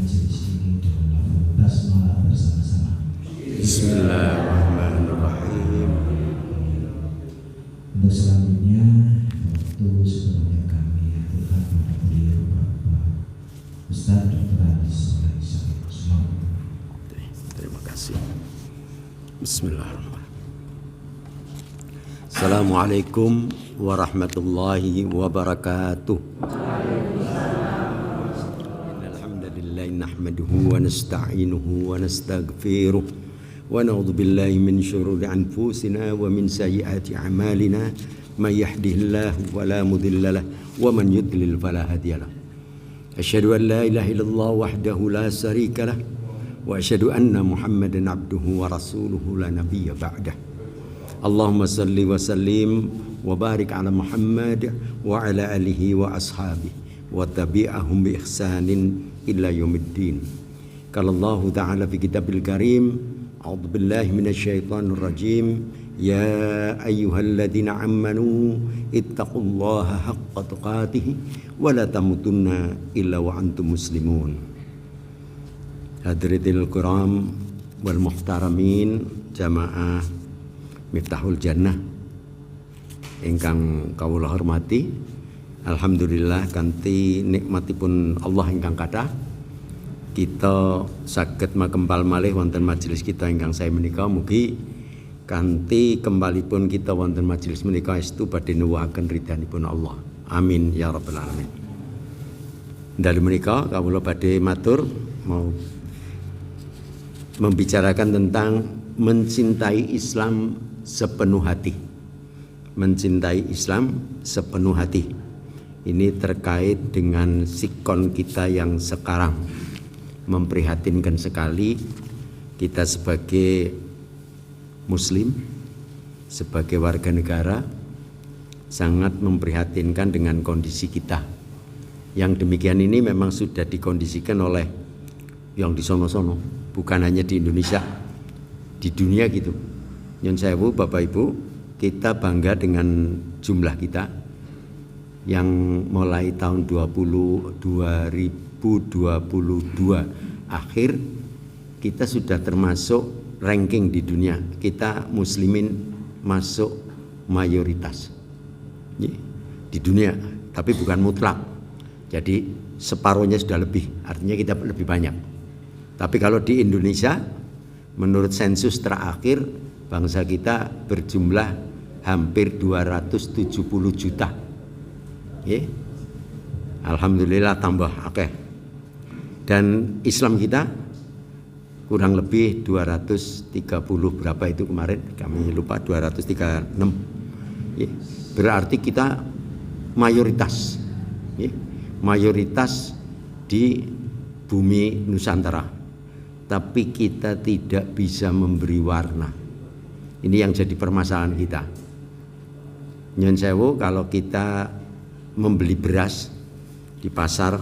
majelis ini dengan lafaz basmalah bersama-sama. Bismillahirrahmanirrahim. Untuk selanjutnya, waktu sebelumnya kami aturkan kepada beliau Bapak Ustaz Dr. Adi Soleh Syarif Usman. Terima kasih. Bismillahirrahmanirrahim. Assalamualaikum warahmatullahi wabarakatuh. Alhamdulillah nahmaduhu wa nasta'inuhu wa nastaghfiruh wa na'udzu billahi min syururi anfusina wa min sayyiati a'malina may yahdihillahu fala mudilla lahu wa man yudlil fala hadiya lahu. Asyhadu an la ilaha illallah wahdahu la syarika lahu wa asyhadu anna Muhammadan abduhu wa rasuluhu la nabiyya ba'dah. Allahumma salli wa sallim wa barik ala Muhammad wa ala alihi wa ashabihi wa tabi'ahum bi ihsanin ila yaumiddin. Qala Allah ta'ala fi kitabil karim, a'udzu billahi minasyaitonir rajim, ya ayyuhalladzina amanu ittaqullaha haqqa tuqatih wa la tamutunna illa wa antum muslimun. Hadiratil kiram wal muhtaramin jamaah Miftahul Jannah ingkang kawula hormati, alhamdulillah kanthi nikmatipun Allah ingkang kathah kita saged makempal malih wonten majelis kita ingkang sae menika. Mugi kanthi kembalipun kita wonten majelis menika estu badhe nuwuhaken ridhanipun Allah. Amin ya rabbal alamin. Dalu menika kawula badhe matur mau membicarakan tentang mencintai Islam sepenuh hati. Mencintai Islam sepenuh hati. Ini terkait dengan sikon kita yang sekarang. Memprihatinkan sekali kita sebagai muslim, sebagai warga negara, sangat memprihatinkan dengan kondisi kita. Yang demikian ini memang sudah dikondisikan oleh yang di sono-sono, bukan hanya di Indonesia, di dunia gitu. Nyun sewu Bapak Ibu, kita bangga dengan jumlah kita yang mulai tahun 2022 akhir kita sudah termasuk ranking di dunia. Kita muslimin masuk mayoritas di dunia, tapi bukan mutlak. Jadi separuhnya sudah lebih, artinya kita lebih banyak. Tapi kalau di Indonesia, menurut sensus terakhir, bangsa kita berjumlah hampir 270 juta. Alhamdulillah tambah akeh. Dan Islam kita kurang lebih 230 berapa itu kemarin, kami lupa, 236. Berarti kita mayoritas. Mayoritas di bumi Nusantara. Tapi kita tidak bisa memberi warna. Ini yang jadi permasalahan kita. Nyun sewu, kalau kita membeli beras di pasar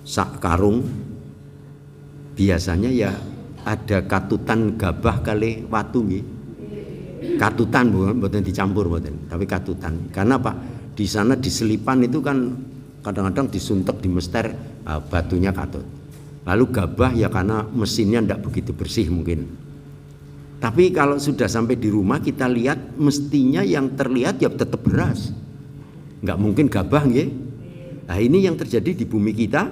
sak karung, biasanya ya ada katutan gabah kali watu nggih. Katutan bukan dicampur bukan, tapi katutan. Karena apa? Di sana di selipan itu kan kadang-kadang disuntek, dimester, batunya katut. Lalu gabah ya karena mesinnya tidak begitu bersih mungkin. Tapi kalau sudah sampai di rumah kita lihat mestinya yang terlihat ya tetap beras. Nggak mungkin gabah nggih. Nah ini yang terjadi di bumi kita.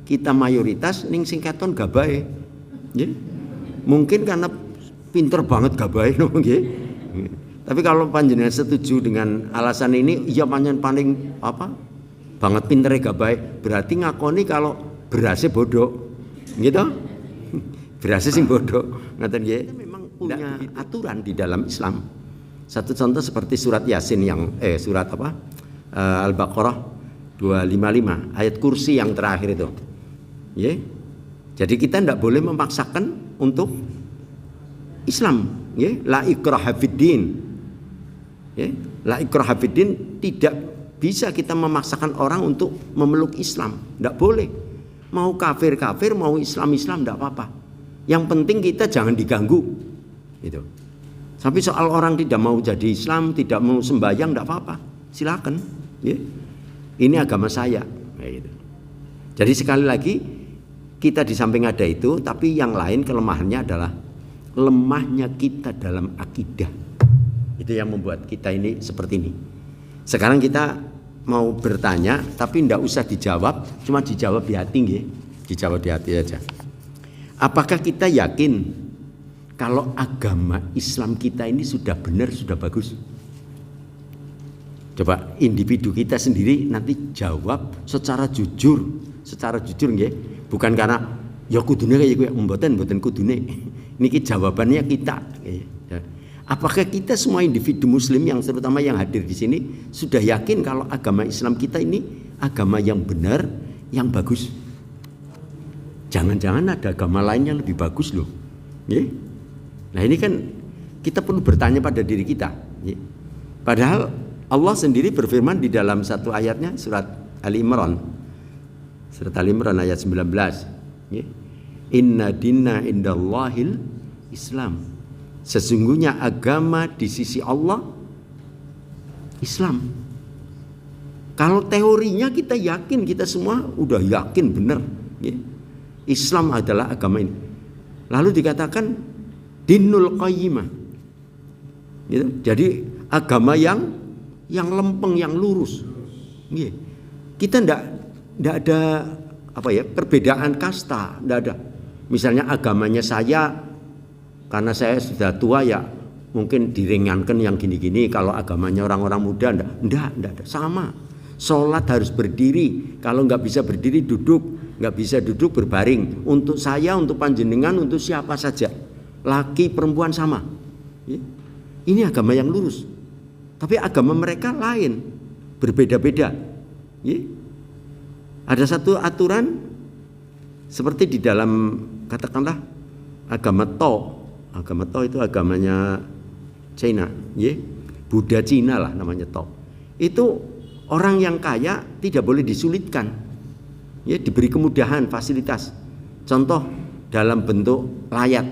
Kita mayoritas ning sing katon gabahe. Nggih. Mungkin karena pinter banget gabahe nggih. Tapi kalau panjenengan setuju dengan alasan ini, ya paling apa? Banget pintere gabahe, berarti ngakoni kalau berasnya bodoh. Gitu? Berasnya sing bodoh. Ngaten nggih. Punya aturan di dalam Islam. Satu contoh seperti surat Yasin yang surat apa? Al-Baqarah 255 ayat kursi yang terakhir itu. Jadi kita tidak boleh memaksakan untuk Islam. La ikraha fiddin. La ikraha fiddin, tidak bisa kita memaksakan orang untuk memeluk Islam. Tidak boleh. Mau kafir-kafir, mau Islam-Islam tidak apa-apa. Yang penting kita jangan diganggu. Itu. Tapi soal orang tidak mau jadi Islam, tidak mau sembahyang, tidak apa-apa, silakan. Ini agama saya. Gitu. Jadi sekali lagi kita di samping ada itu, tapi yang lain kelemahannya adalah lemahnya kita dalam akidah. Itu yang membuat kita ini seperti ini. Sekarang kita mau bertanya, tapi tidak usah dijawab, cuma dijawab di hati, nggih. Dijawab di hati aja. Apakah kita yakin kalau agama Islam kita ini sudah benar, sudah bagus? Coba individu kita sendiri nanti jawab secara jujur nggih. Bukan karena ya kudune kaya kowe mboten kudune. Niki jawabannya kita. Apakah kita semua individu muslim yang terutama yang hadir di sini sudah yakin kalau agama Islam kita ini agama yang benar, yang bagus? Jangan-jangan ada agama lain yang lebih bagus loh. Nah ini kan kita perlu bertanya pada diri kita. Padahal Allah sendiri berfirman di dalam satu ayatnya surat Ali Imran. Surat Ali Imran ayat 19. Inna dinna indallahil Islam. Sesungguhnya agama di sisi Allah Islam. Kalau teorinya kita yakin, kita semua udah yakin benar. Islam adalah agama ini. Lalu dikatakan dinul qayyimah. Jadi agama yang lempeng, yang lurus. Kita ndak ada perbedaan kasta, ndak ada. Misalnya agamanya saya, karena saya sudah tua ya mungkin diringankan yang gini-gini. Kalau agamanya orang-orang muda ndak ada. Sama. Sholat harus berdiri. Kalau nggak bisa berdiri duduk, nggak bisa duduk berbaring. Untuk saya, untuk panjenengan, untuk siapa saja, laki perempuan sama. Ini agama yang lurus. Tapi agama mereka lain, berbeda-beda. Ada satu aturan seperti di dalam katakanlah agama To. Agama To itu agamanya China, Buddha Cina lah namanya To. Itu orang yang kaya tidak boleh disulitkan, diberi kemudahan, fasilitas. Contoh dalam bentuk layat.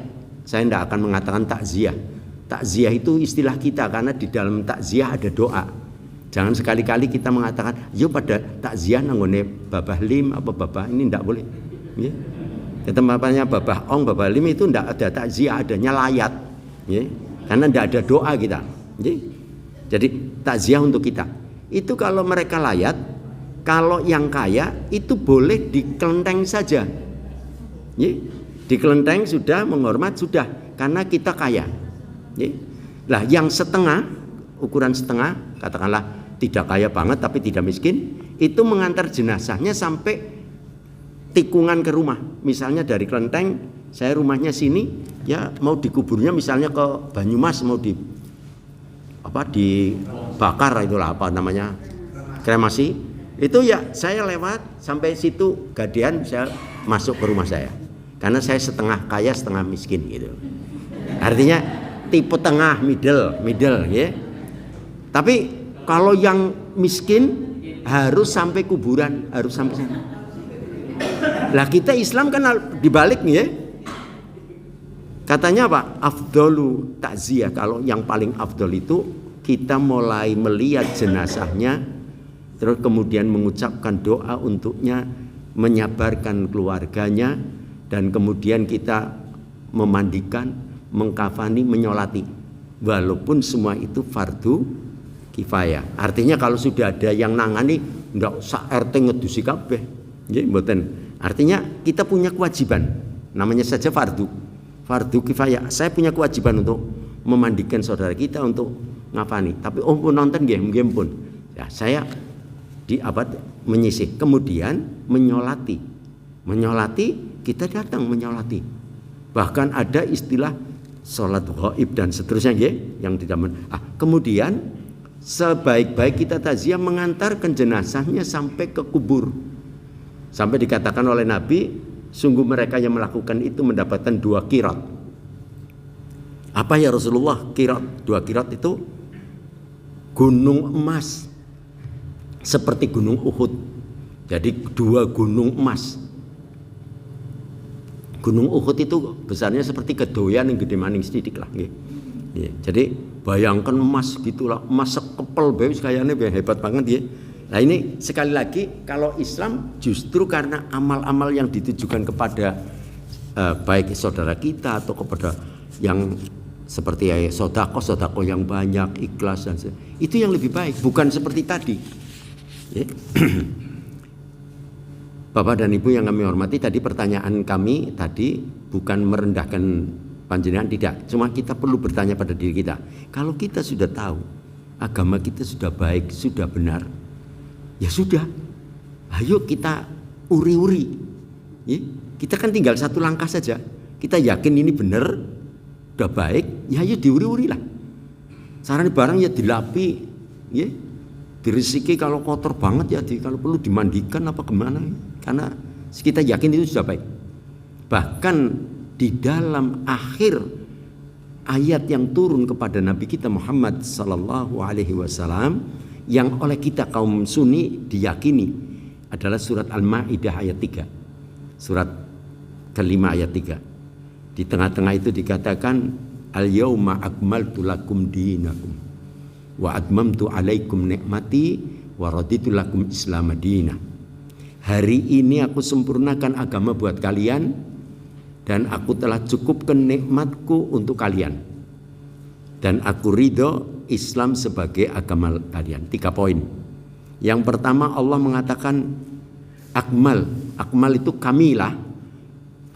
Saya tidak akan mengatakan takziah. Takziah itu istilah kita karena di dalam takziah ada doa. Jangan sekali-kali kita mengatakan, yo pada takziah nanggone babah lim apa babah ini tidak boleh. Tempatnya babah ong, babah lim itu tidak ada takziah, adanya layat. Karena tidak ada doa kita. Jadi takziah untuk kita. Itu kalau mereka layat, kalau yang kaya itu boleh di kelenteng saja. Di kelenteng sudah, menghormat sudah, karena kita kaya. Lah yang setengah, ukuran setengah, katakanlah tidak kaya banget tapi tidak miskin, itu mengantar jenazahnya sampai tikungan ke rumah. Misalnya dari kelenteng, saya rumahnya sini, ya mau dikuburnya misalnya ke Banyumas, mau dibakar itulah apa namanya, kremasi. Itu ya saya lewat sampai situ gadean, saya masuk ke rumah saya. Karena saya setengah kaya setengah miskin gitu. Artinya tipe tengah, middle ya. Tapi kalau yang miskin harus sampai kuburan, harus sampai sana. Lah kita Islam kan dibalik nih ya. Katanya apa? Afdalu takziah. Kalau yang paling afdal itu kita mulai melihat jenazahnya, terus kemudian mengucapkan doa untuknya, menyabarkan keluarganya, dan kemudian kita memandikan, mengkafani, menyolati. Walaupun semua itu fardu kifayah. Artinya kalau sudah ada yang nangani, ndak sak RT ngedusi kabeh. Nggih, mboten. Artinya kita punya kewajiban. Namanya saja fardu kifayah. Saya punya kewajiban untuk memandikan saudara kita, untuk ngafani. Tapi pun nonton nggih pun. Ya, saya menyisih. Kemudian menyolati. Kita datang menyolati. Bahkan ada istilah sholat ghaib dan seterusnya yang tidak kemudian sebaik-baik kita takziah mengantarkan jenazahnya sampai ke kubur. Sampai dikatakan oleh Nabi, sungguh mereka yang melakukan itu mendapatkan 2 qirat. Apa ya Rasulullah qirat? 2 qirat itu gunung emas seperti gunung Uhud. Jadi 2 gunung emas. Gunung Uhud itu besarnya seperti kedoyan yang gede maning sedikit lah. Jadi bayangkan emas gitulah, emas sekepel bae kayaknya hebat banget ya. Nah ini sekali lagi, kalau Islam justru karena amal-amal yang ditujukan kepada baik saudara kita atau kepada yang seperti sodako yang banyak, ikhlas dan itu yang lebih baik, bukan seperti tadi. Ya. Bapak dan Ibu yang kami hormati, tadi pertanyaan kami tadi bukan merendahkan panjenengan, tidak. Cuma kita perlu bertanya pada diri kita. Kalau kita sudah tahu agama kita sudah baik, sudah benar, ya sudah, ayo kita uri-uri. Ya, kita kan tinggal satu langkah saja. Kita yakin ini benar, udah baik, ya ayo diuri-uri lah. Sarane barang ya dilapi, ya, diresiki kalau kotor banget ya, kalau perlu dimandikan apa gimana. Karena kita yakin itu sudah baik. Bahkan di dalam akhir ayat yang turun kepada Nabi kita Muhammad sallallahu alaihi wasallam, yang oleh kita kaum Sunni diyakini adalah surat Al-Maidah ayat 3. Surat kelima ayat 3. Di tengah-tengah itu dikatakan al-yauma akmaltu lakum dinakum wa atmamtu alaikum nikmati wa raditu lakum Islam madinah. Hari ini aku sempurnakan agama buat kalian dan aku telah cukupkan nikmatku untuk kalian. Dan aku ridho Islam sebagai agama kalian. 3 poin. Yang pertama, Allah mengatakan akmal. Akmal itu kamilah,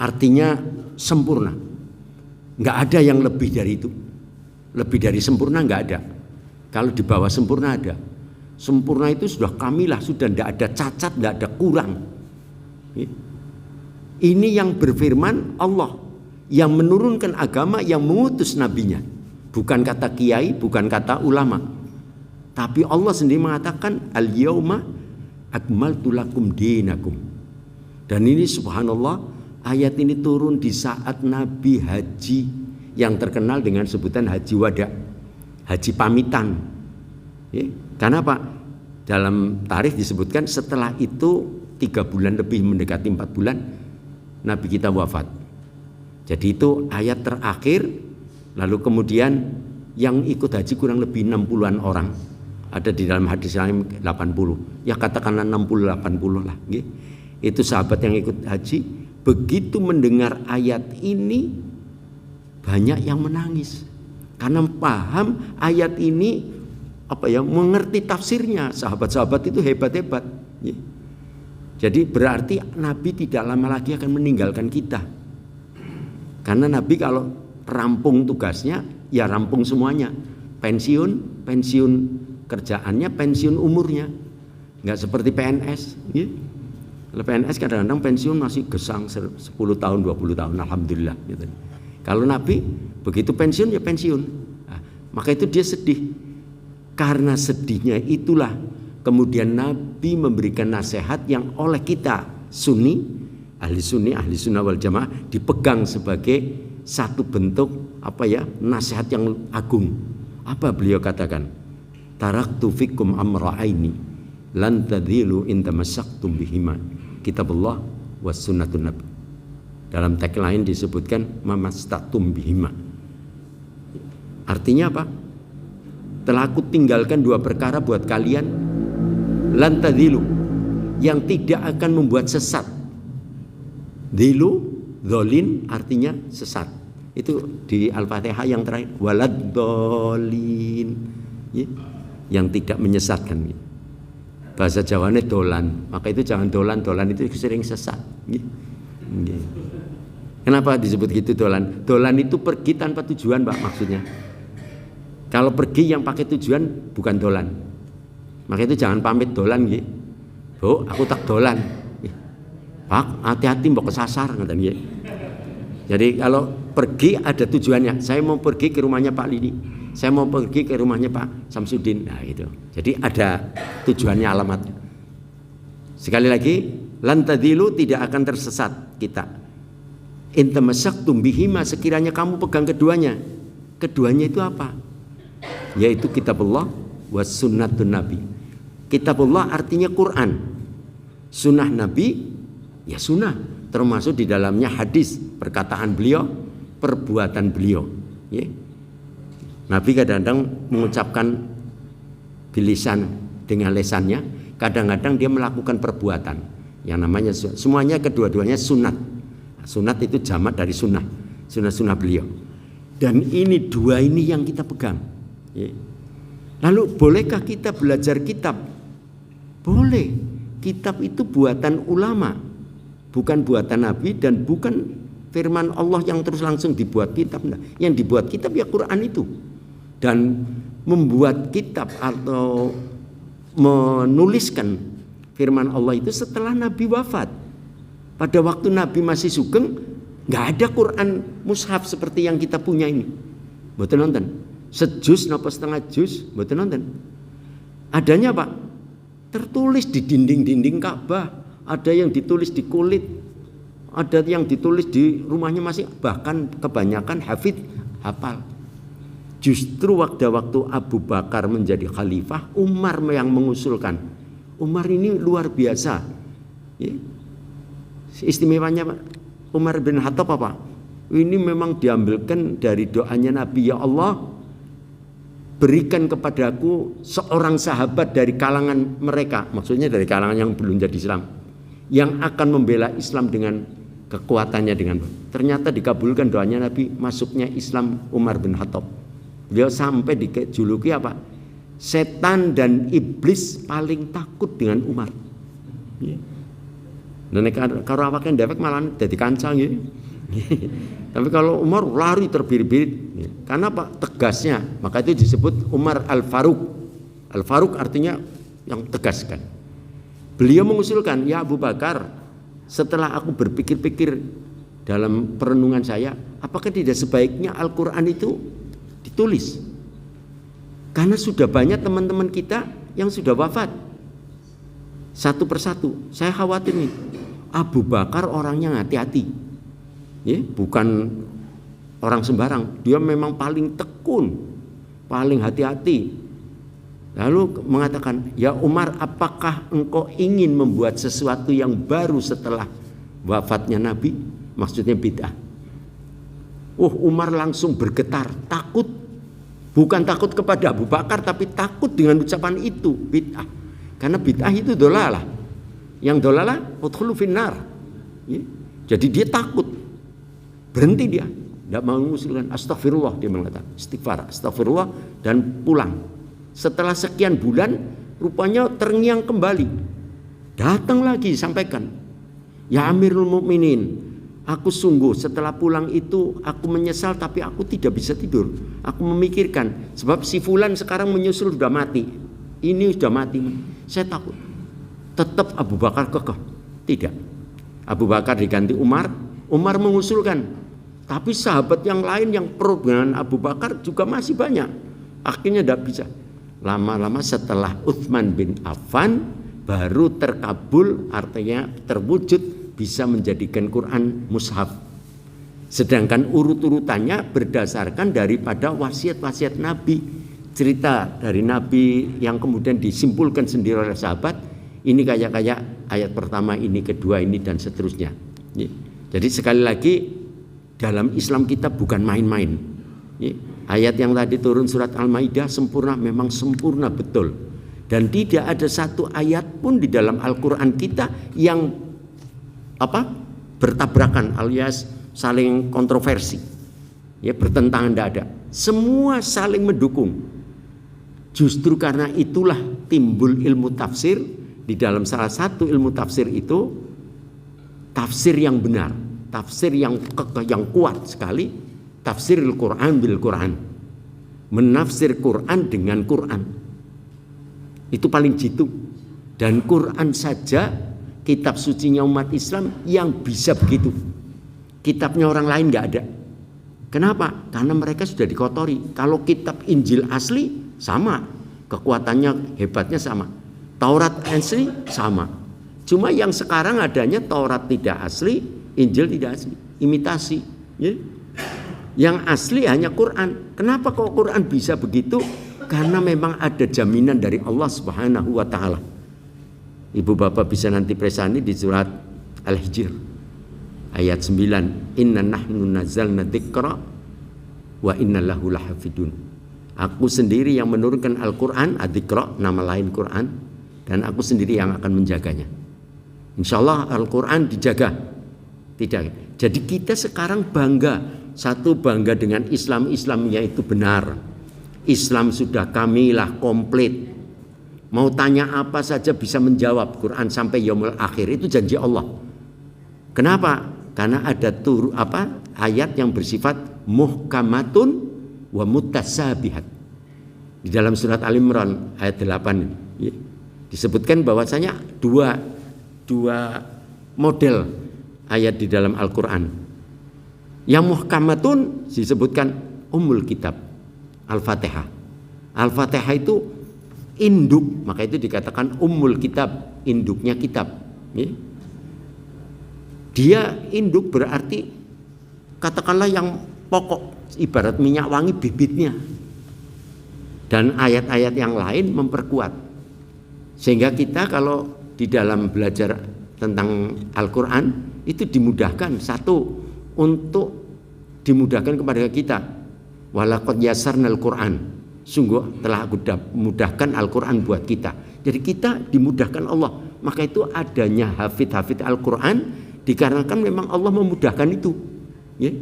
artinya sempurna. Nggak ada yang lebih dari itu. Lebih dari sempurna nggak ada. Kalau di bawah sempurna ada. Sempurna itu sudah kamilah, sudah tidak ada cacat, tidak ada kurang. Ini yang berfirman Allah, yang menurunkan agama, yang mengutus nabinya. Bukan kata kiai, bukan kata ulama. Tapi Allah sendiri mengatakan al-yauma akmaltu lakum dinakum. Dan ini subhanallah, ayat ini turun di saat Nabi haji yang terkenal dengan sebutan haji wada, haji pamitan. Ya, karena apa? Dalam tarikh disebutkan setelah itu 3 bulan lebih, mendekati 4 bulan Nabi kita wafat. Jadi itu ayat terakhir. Lalu kemudian yang ikut haji kurang lebih 60-an orang. Ada di dalam hadis lain 80. Ya katakanlah 60-80 lah. Itu sahabat yang ikut haji. Begitu mendengar ayat ini, banyak yang menangis. Karena paham ayat ini, mengerti tafsirnya. Sahabat-sahabat itu hebat-hebat. Jadi berarti Nabi tidak lama lagi akan meninggalkan kita. Karena Nabi kalau rampung tugasnya, ya rampung semuanya. Pensiun kerjaannya, pensiun umurnya. Nggak seperti PNS. Ya. Kalau PNS kadang-kadang pensiun masih gesang 10 tahun, 20 tahun, alhamdulillah. Gitu. Kalau Nabi begitu pensiun ya pensiun. Nah, maka itu dia sedih. Karena sedihnya itulah kemudian Nabi memberikan nasihat yang oleh kita ahli sunnah wal jamaah dipegang sebagai satu bentuk nasihat yang agung. Apa beliau katakan? Taraktu fikum amra'aini lan tadhilu in tamassaktum bihima, kitabullah was sunnatun nabi. Dalam teks lain disebutkan mamastatum bihima. Artinya apa? Telah aku tinggalkan 2 perkara buat kalian, lan tadhilu, yang tidak akan membuat sesat. Dhilu, dzolin artinya sesat. Itu di Al-Fatihah yang terakhir, waladdolin, ya, yang tidak menyesatkan. Ya. Bahasa Jawanya dolan, maka itu jangan dolan itu sering sesat. Ya. Ya. Kenapa disebut gitu dolan? Dolan itu pergi tanpa tujuan, Pak, maksudnya. Kalau pergi yang pakai tujuan bukan dolan. Maka itu jangan pamit dolan, ya. Bu, aku tak dolan. Pak, hati-hati mbok kesasar ngoten nggih. Jadi kalau pergi ada tujuannya. Saya mau pergi ke rumahnya Pak Lidi. Saya mau pergi ke rumahnya Pak Samsudin. Nah, itu. Jadi ada tujuannya, alamatnya. Sekali lagi, lan tadilu, tidak akan tersesat kita. In tamassaktum bihima, sekiranya kamu pegang keduanya. Keduanya itu apa? Yaitu kitabullah was sunnatun nabi. Kitabullah artinya Quran. Sunnah Nabi ya sunnah, termasuk di dalamnya hadis, perkataan beliau, perbuatan beliau. Ya. Nabi kadang-kadang mengucapkan bilisan dengan lesannya, kadang-kadang dia melakukan perbuatan yang namanya semuanya kedua-duanya sunat. Sunat itu jamak dari sunnah beliau. Dan ini dua ini yang kita pegang. Lalu bolehkah kita belajar kitab? Boleh. Kitab itu buatan ulama, bukan buatan Nabi dan bukan firman Allah yang terus langsung dibuat kitab. Yang dibuat kitab ya Quran itu. Dan membuat kitab atau menuliskan firman Allah itu setelah Nabi wafat. Pada waktu Nabi masih sugeng, nggak ada Quran mushaf seperti yang kita punya ini. Mboten nonton. Sejus napa setengah juz, mboten nonton. Adanya Pak, tertulis di dinding-dinding Ka'bah, ada yang ditulis di kulit, ada yang ditulis di rumahnya masing, bahkan kebanyakan hafid hafal. Justru waktu Abu Bakar menjadi khalifah, Umar yang mengusulkan. Umar ini luar biasa. Ya. Istimewanya Pak, Umar bin Khattab apa? Ini memang diambilkan dari doanya Nabi, ya Allah, berikan kepadaku seorang sahabat dari kalangan mereka, maksudnya dari kalangan yang belum jadi Islam, yang akan membela Islam dengan kekuatannya dengan. Ternyata dikabulkan doanya Nabi, masuknya Islam Umar bin Khattab. Beliau sampai dijuluki apa? Setan dan iblis paling takut dengan Umar. Ya. Dan kalau awaknya dewek malah jadi kancang ya. Tapi kalau Umar lari terbirit-birit. Ya. Karena apa? Tegasnya. Maka itu disebut Umar Al-Faruq. Al-Faruq artinya yang tegaskan. Beliau mengusulkan, ya Abu Bakar, setelah aku berpikir-pikir dalam perenungan saya, apakah tidak sebaiknya Al-Quran itu ditulis? Karena sudah banyak teman-teman kita yang sudah wafat. Satu persatu. Saya khawatir nih, Abu Bakar orangnya hati-hati. Ya, bukan orang sembarang. Dia memang paling tekun, paling hati-hati. Lalu mengatakan, ya Umar, apakah engkau ingin membuat sesuatu yang baru setelah wafatnya Nabi? Maksudnya bid'ah. Umar langsung bergetar, takut. Bukan takut kepada Abu Bakar, tapi takut dengan ucapan itu, bid'ah. Karena bid'ah itu dolalah. Yang dolalah, udkhulu finnar. Ya. Jadi dia takut. Berhenti dia. Tidak mau mengusulkan astagfirullah, dia mengatakan istighfar, astagfirullah, dan pulang. Setelah sekian bulan, rupanya terngiang kembali. Datang lagi sampaikan, ya Amirul Mukminin, aku sungguh setelah pulang itu aku menyesal, tapi aku tidak bisa tidur. Aku memikirkan sebab si fulan sekarang menyusul sudah mati. Ini sudah mati. Saya takut. Tetap Abu Bakar kekeh. Tidak. Abu Bakar diganti Umar. Umar mengusulkan. Tapi sahabat yang lain yang pro dengan Abu Bakar juga masih banyak. Akhirnya tidak bisa. Lama-lama setelah Utsman bin Affan baru terkabul, artinya terwujud bisa menjadikan Quran mushaf. Sedangkan urut-urutannya berdasarkan daripada wasiat-wasiat Nabi, cerita dari Nabi yang kemudian disimpulkan sendiri oleh sahabat. Ini kayak ayat pertama, ini kedua, ini dan seterusnya. Jadi sekali lagi dalam Islam kita bukan main-main. Ayat yang tadi turun surat Al-Maidah sempurna, memang sempurna betul. Dan tidak ada satu ayat pun di dalam Al-Quran kita yang bertabrakan alias saling kontroversi, bertentangan, tidak ada. Semua saling mendukung. Justru karena itulah timbul ilmu tafsir. Di dalam salah satu ilmu tafsir itu tafsir yang benar, tafsir yang kuat sekali, tafsirul Quran bil Quran, menafsir Quran dengan Quran. Itu paling jitu. Dan Quran saja kitab sucinya umat Islam yang bisa begitu. Kitabnya orang lain nggak ada. Kenapa? Karena mereka sudah dikotori. Kalau kitab Injil asli sama, kekuatannya hebatnya sama. Taurat asli sama. Cuma yang sekarang adanya Taurat tidak asli, Injil tidak asli, imitasi. Yang asli hanya Quran. Kenapa kok Quran bisa begitu? Karena memang ada jaminan dari Allah Subhanahu wa taala. Ibu bapak bisa nanti presani di surat Al-Hijr ayat 9. Inna nahnu nazzalna dzikra wa inna lahu lahafidun. Aku sendiri yang menurunkan Al-Quran, adzikra nama lain Quran, dan aku sendiri yang akan menjaganya. Insya Allah Al-Quran dijaga. Tidak. Jadi kita sekarang bangga. Satu, bangga dengan Islamnya itu benar. Islam sudah kamilah, komplit. Mau tanya apa saja bisa menjawab. Quran sampai yaumul akhir itu janji Allah. Kenapa? Karena ada ayat yang bersifat muhkamatun wa mutasabihat. Di dalam surat Al-Imran ayat 8 ya, disebutkan bahwasanya dua model ayat di dalam Al-Quran. Yang muhkamatun disebutkan Ummul Kitab, Al-Fatihah. Al-Fatihah itu induk, maka itu dikatakan Ummul Kitab, induknya kitab. Ya. Dia induk berarti katakanlah yang pokok, ibarat minyak wangi bibitnya. Dan ayat-ayat yang lain memperkuat. Sehingga kita kalau di dalam belajar tentang Al-Quran itu dimudahkan. Satu, untuk dimudahkan kepada kita. Walaqad yasarnal Quran. Sungguh telah aku mudahkan Al-Quran buat kita. Jadi kita dimudahkan Allah. Maka itu adanya hafid-hafid Al-Quran dikarenakan memang Allah memudahkan itu. Ya.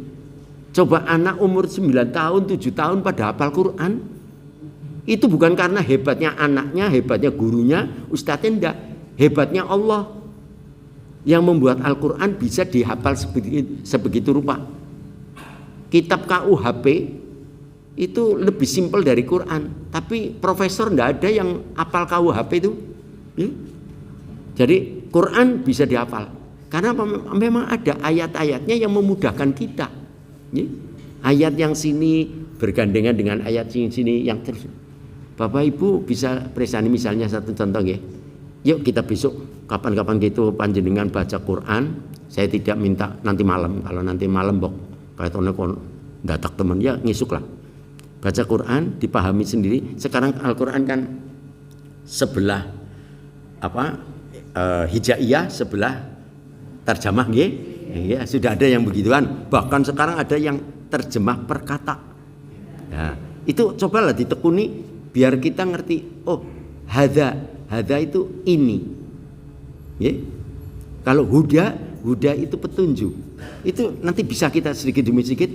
Coba anak umur 9 tahun, 7 tahun pada hafal Quran. Itu bukan karena hebatnya anaknya, hebatnya gurunya, ustadznya, enggak. Hebatnya Allah yang membuat Al-Quran bisa dihafal sebegitu rupa. Kitab KUHP itu lebih simpel dari Quran, tapi profesor enggak ada yang hafal KUHP itu. Ya? Jadi Quran bisa dihafal karena memang ada ayat-ayatnya yang memudahkan kita. Ya? Ayat yang sini bergandengan dengan ayat sini yang terus. Bapak Ibu bisa presani misalnya satu contoh ya. Yuk kita besok kapan-kapan gitu panjenengan baca Quran. Saya tidak minta nanti malam. Kalau nanti malam bok kayak kon datak teman ya ngisuk lah. Baca Quran dipahami sendiri. Sekarang Al-Quran kan sebelah hijaiyah, sebelah terjemah nggih. Ya, sudah ada yang begituan. Bahkan sekarang ada yang terjemah per kata. Nah, itu cobalah ditekuni biar kita ngerti, oh hadza itu ini. Ya. Kalau huda itu petunjuk. Itu nanti bisa kita sedikit demi sedikit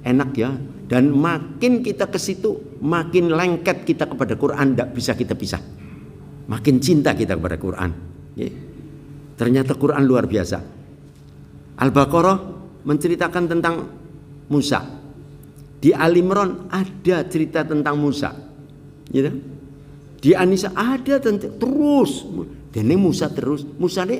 enak ya. Dan makin kita ke situ, makin lengket kita kepada Quran, tidak bisa kita pisah. Makin cinta kita kepada Quran. Ya. Ternyata Quran luar biasa. Al-Baqarah menceritakan tentang Musa. Di Al-Imran ada cerita tentang Musa. Gitu. Di An-Nisa ada terus. Dan ini Musa terus.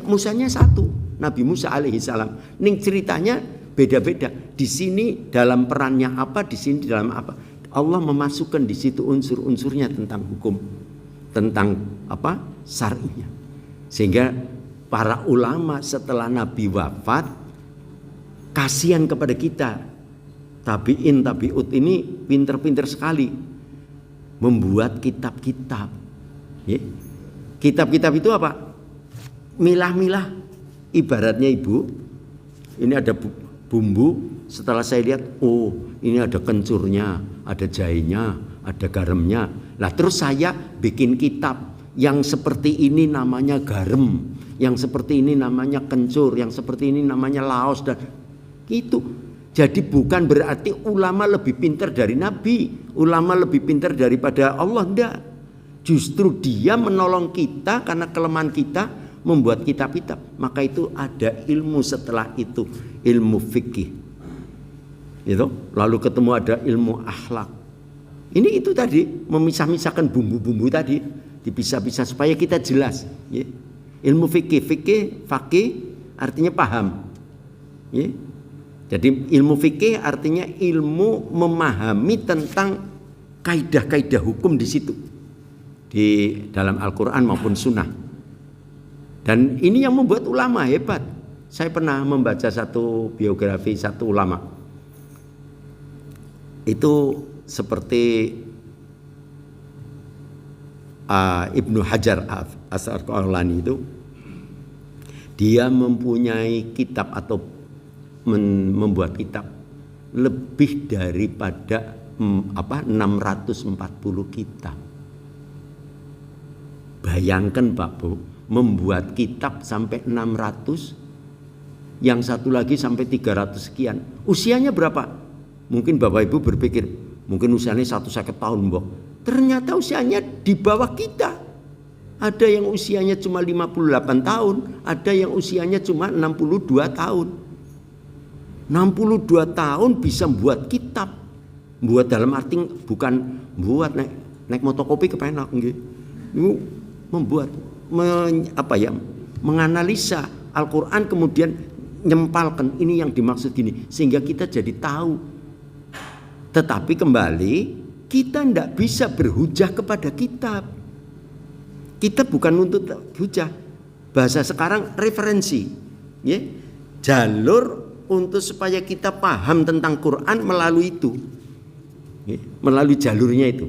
Musanya satu, Nabi Musa alaihi salam. Ning ceritanya beda-beda. Di sini dalam perannya apa, di sini dalam apa. Allah memasukkan di situ unsur-unsurnya tentang hukum, tentang syar'inya. Sehingga para ulama setelah Nabi wafat kasihan kepada kita. Tabi'ut ini pinter-pinter sekali membuat kitab-kitab. Ya. Kitab-kitab itu apa? Milah-milah. Ibaratnya ibu, ini ada bumbu. Setelah saya lihat, oh ini ada kencurnya, ada jahenya, ada garamnya. Lah terus saya bikin kitab yang seperti ini namanya garam, yang seperti ini namanya kencur, yang seperti ini namanya laos dan itu. Jadi bukan berarti ulama lebih pintar dari Nabi, ulama lebih pintar daripada Allah, enggak. Justru dia menolong kita karena kelemahan kita membuat kitab-kitab. Maka itu ada ilmu setelah itu, ilmu fikih. Itu, lalu ketemu ada ilmu akhlak. Ini itu tadi memisah-misahkan bumbu-bumbu tadi, dipisah-pisah supaya kita jelas. Ya. Ilmu fikih artinya paham. Ya. Jadi ilmu fikih artinya ilmu memahami tentang kaidah-kaidah hukum di situ, di dalam Al-Quran maupun Sunnah. Dan ini yang membuat ulama hebat. Saya pernah membaca satu biografi satu ulama. Itu seperti Ibnu Hajar Asqalani itu, dia mempunyai kitab atau membuat kitab lebih daripada 640 kitab. Bayangkan Pak Bu, membuat kitab sampai 600, yang satu lagi sampai 300 sekian. Usianya berapa? Mungkin Bapak Ibu berpikir, mungkin usianya 150 tahun, Mbok. Ternyata usianya di bawah kita. Ada yang usianya cuma 58 tahun, ada yang usianya cuma 62 tahun. 62 tahun bisa membuat kitab. Buat dalam arti bukan buat naik motokopi kepenak nggih. Itu membuat menganalisa Al-Qur'an, kemudian nyempalkan ini yang dimaksud gini, sehingga kita jadi tahu. Tetapi kembali, kita tidak bisa berhujah kepada kitab. Kita bukan untuk hujah. Bahasa sekarang referensi, ya. Jalur untuk supaya kita paham tentang Quran melalui itu, ya, melalui jalurnya itu.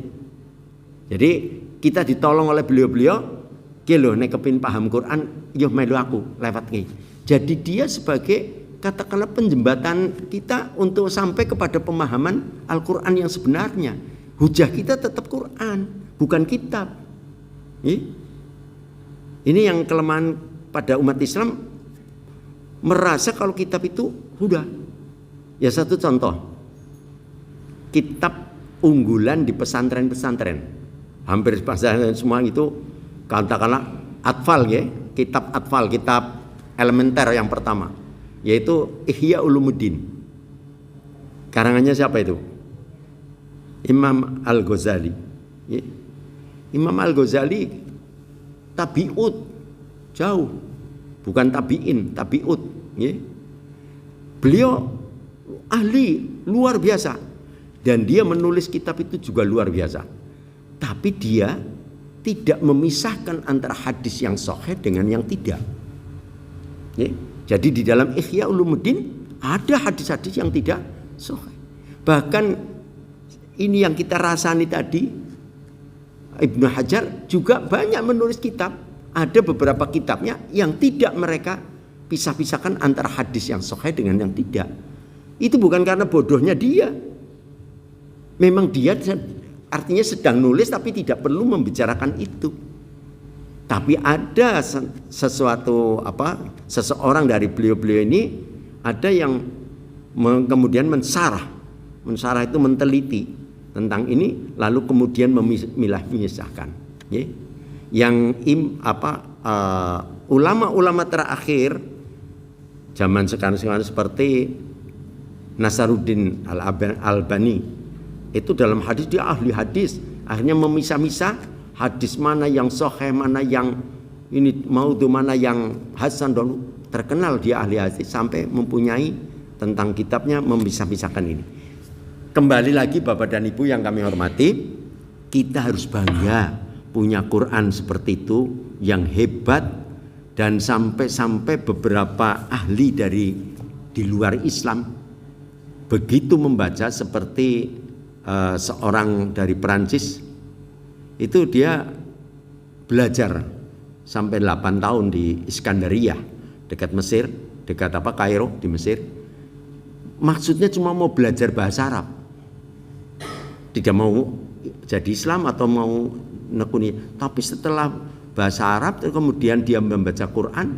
Jadi kita ditolong oleh beliau-beliau, kilo nek kepin paham Quran, yo melu aku lewat ki. Jadi dia sebagai katakanlah penjembatan kita untuk sampai kepada pemahaman Al-Quran yang sebenarnya. Hujah kita tetap Quran, bukan kitab. Ini yang kelemahan pada umat Islam, merasa kalau kitab itu udah. Ya satu contoh, kitab unggulan di pesantren-pesantren, hampir pesantren semua itu katakanlah atfal ya, kitab atfal, kitab elementer yang pertama, yaitu Ihya Ulumuddin. Karangannya siapa itu? Imam Al-Ghazali. Ya. Imam Al-Ghazali tabi'ut, jauh, bukan tabi'in, tabi'ut. Ya. Beliau ahli luar biasa, dan dia menulis kitab itu juga luar biasa. Tapi dia tidak memisahkan antara hadis yang sahih dengan yang tidak. Ya. Jadi di dalam Ihya Ulumuddin ada hadis-hadis yang tidak sahih. Bahkan ini yang kita rasani tadi, Ibnu Hajar juga banyak menulis kitab. Ada beberapa kitabnya yang tidak mereka pisah-pisahkan antara hadis yang sahih dengan yang tidak. Itu bukan karena bodohnya dia. Memang dia artinya sedang nulis tapi tidak perlu membicarakan itu. Tapi ada seseorang dari beliau-beliau ini ada yang kemudian mensarah itu menteliti tentang ini, lalu kemudian memilah-misahkan. Ya. Yang ulama-ulama terakhir zaman sekarang seperti Nasaruddin Al-Albani, itu dalam hadis dia ahli hadis, akhirnya memisah-misah hadis mana yang sahih, mana yang ini maudhu, mana yang hasan, dan terkenal dia ahli hadis sampai mempunyai tentang kitabnya memisah-misahkan ini. Kembali lagi Bapak dan Ibu yang kami hormati, kita harus bangga punya Quran seperti itu yang hebat, dan sampai beberapa ahli di luar Islam begitu membaca, seperti seorang dari Perancis itu dia belajar sampai 8 tahun di Iskandaria dekat Mesir, dekat Kairo di Mesir. Maksudnya cuma mau belajar bahasa Arab, tidak mau jadi Islam atau mau nekuni. Tapi setelah bahasa Arab kemudian dia membaca Quran,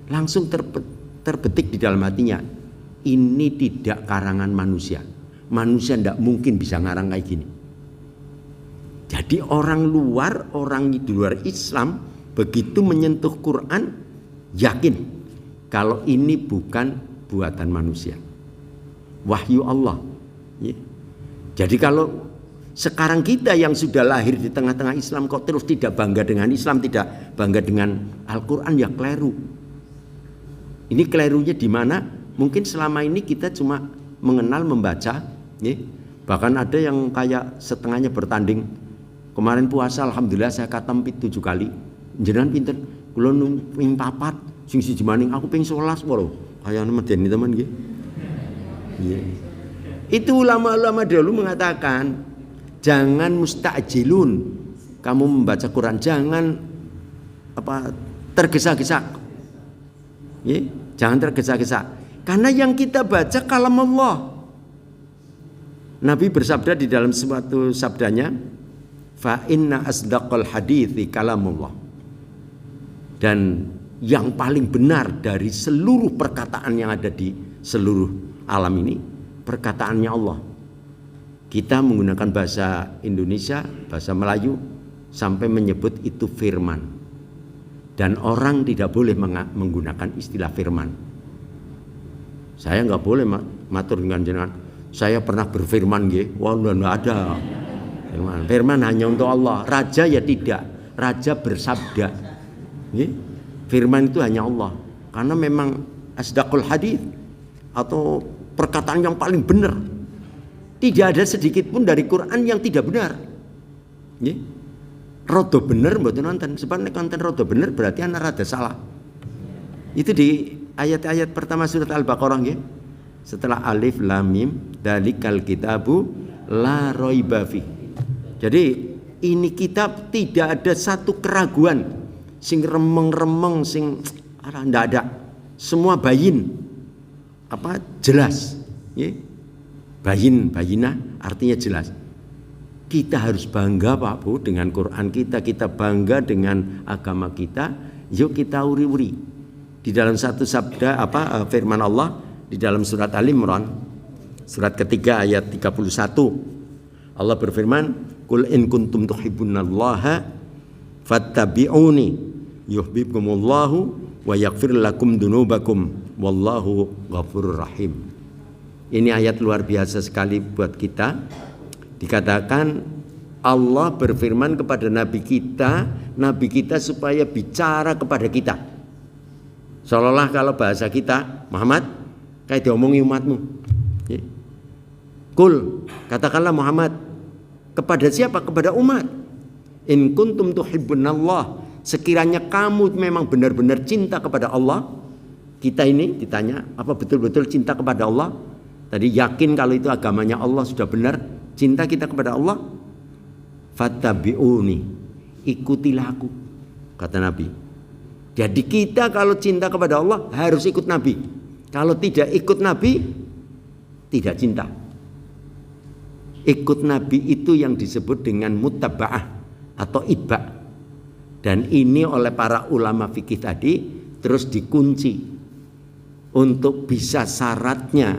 langsung terbetik di dalam hatinya, ini tidak karangan manusia. Manusia tidak mungkin bisa ngarang kayak gini. Jadi orang di luar Islam begitu menyentuh Quran, yakin kalau ini bukan buatan manusia, wahyu Allah. Ya. Jadi kalau sekarang kita yang sudah lahir di tengah-tengah Islam kok terus tidak bangga dengan Islam, tidak bangga dengan Al-Quran, ya keliru. Ini kelirunya di mana? Mungkin selama ini kita cuma mengenal membaca, ya. Bahkan ada yang kayak setengahnya bertanding. Kemarin puasa alhamdulillah saya khatam 7 kali. Jenengan pinter, kula ping 4, sing siji maning aku ping 11 lho. Kayane medeni teman nggih. Iya. Itu ulama-ulama dulu mengatakan, jangan mustajilun kamu membaca Quran, jangan tergesa-gesa. Ya, jangan tergesa-gesa. Karena yang kita baca kalam Allah. Nabi bersabda di dalam suatu sabdanya, fa inna asdaqal hadithi kalamullah. Dan yang paling benar dari seluruh perkataan yang ada di seluruh alam ini perkataannya Allah. Kita menggunakan bahasa Indonesia, bahasa Melayu sampai menyebut itu firman. Dan orang tidak boleh menggunakan istilah firman. Saya nggak boleh matur dengan jenengan. Saya pernah berfirman nggih. Wah, enggak ada. Firman hanya untuk Allah. Raja ya tidak. Raja bersabda. Nggih. Firman itu hanya Allah. Karena memang asdaqul hadits atau perkataan yang paling benar. Tidak ada sedikit pun dari Quran yang tidak benar. Nggih. Rodo bener mboten nonton. Sebab nek konten rodo bener berarti ana rada salah. Itu di ayat-ayat pertama surat Al-Baqarah nggih. Setelah alif lam mim dalikal kitabu la raiba fi. Jadi ini kitab tidak ada satu keraguan sing remeng-remeng sing ndak ada. Semua bayin. Apa jelas. Nggih. Bayinah artinya jelas. Kita harus bangga Pak Bu dengan Quran kita bangga dengan agama kita. Yuk kita uri-uri. Di dalam satu sabda firman Allah di dalam surat Al-Imran surat ketiga ayat 31 Allah berfirman, "Qul in kuntum tuhibbunallaha fattabi'uni yuhibbukumullahu wa yaghfir lakum dunubakum wallahu ghafurur rahim." Ini ayat luar biasa sekali buat kita. Dikatakan Allah berfirman kepada Nabi kita supaya bicara kepada kita. Seolah-olah kalau bahasa kita, Muhammad, kayak diomongi umatmu. Kul, katakanlah Muhammad, kepada siapa? Kepada umat. In kuntum tuhibbunallah, sekiranya kamu memang benar-benar cinta kepada Allah. Kita ini ditanya, apa betul-betul cinta kepada Allah? Tadi yakin kalau itu agamanya Allah sudah benar. Cinta kita kepada Allah, fattabi'uni, ikutilah aku, kata Nabi. Jadi kita kalau cinta kepada Allah harus ikut Nabi. Kalau tidak ikut Nabi, tidak cinta. Ikut Nabi itu yang disebut dengan mutaba'ah atau itba'. Dan ini oleh para ulama fikih tadi terus dikunci untuk bisa syaratnya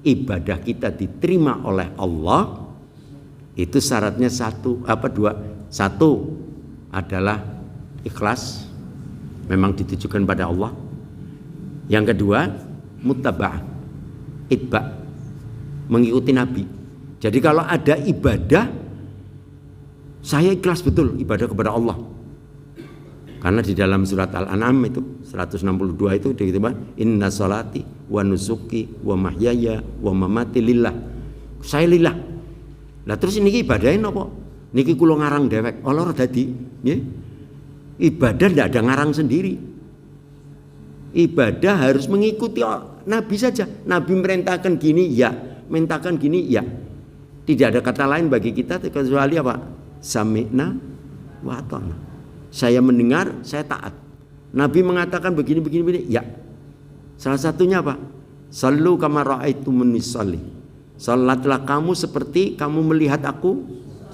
ibadah kita diterima oleh Allah. Itu syaratnya satu adalah ikhlas, memang ditujukan pada Allah. Yang kedua mutaba'ah, itba', mengikuti Nabi. Jadi kalau ada ibadah, saya ikhlas betul ibadah kepada Allah. Karena di dalam surat Al-An'am itu 162 itu dikatakan inna sholati wa nusuki wa mahyaya wa mamati lillah. Saya lillah. Lah terus niki ibadahe napa? Niki kula ngarang dewek. Allah dadi, nggih. Ibadah ndak ada ngarang sendiri. Ibadah harus mengikuti Nabi saja. Nabi merintahkan gini ya, mintakan gini ya. Tidak ada kata lain bagi kita kecuali apa? Sami'na wa ata'na. Saya mendengar, saya taat. Nabi mengatakan begini ya. Salah satunya apa? Sallu kama ra'aitumuni sholli. Salatlah kamu seperti kamu melihat aku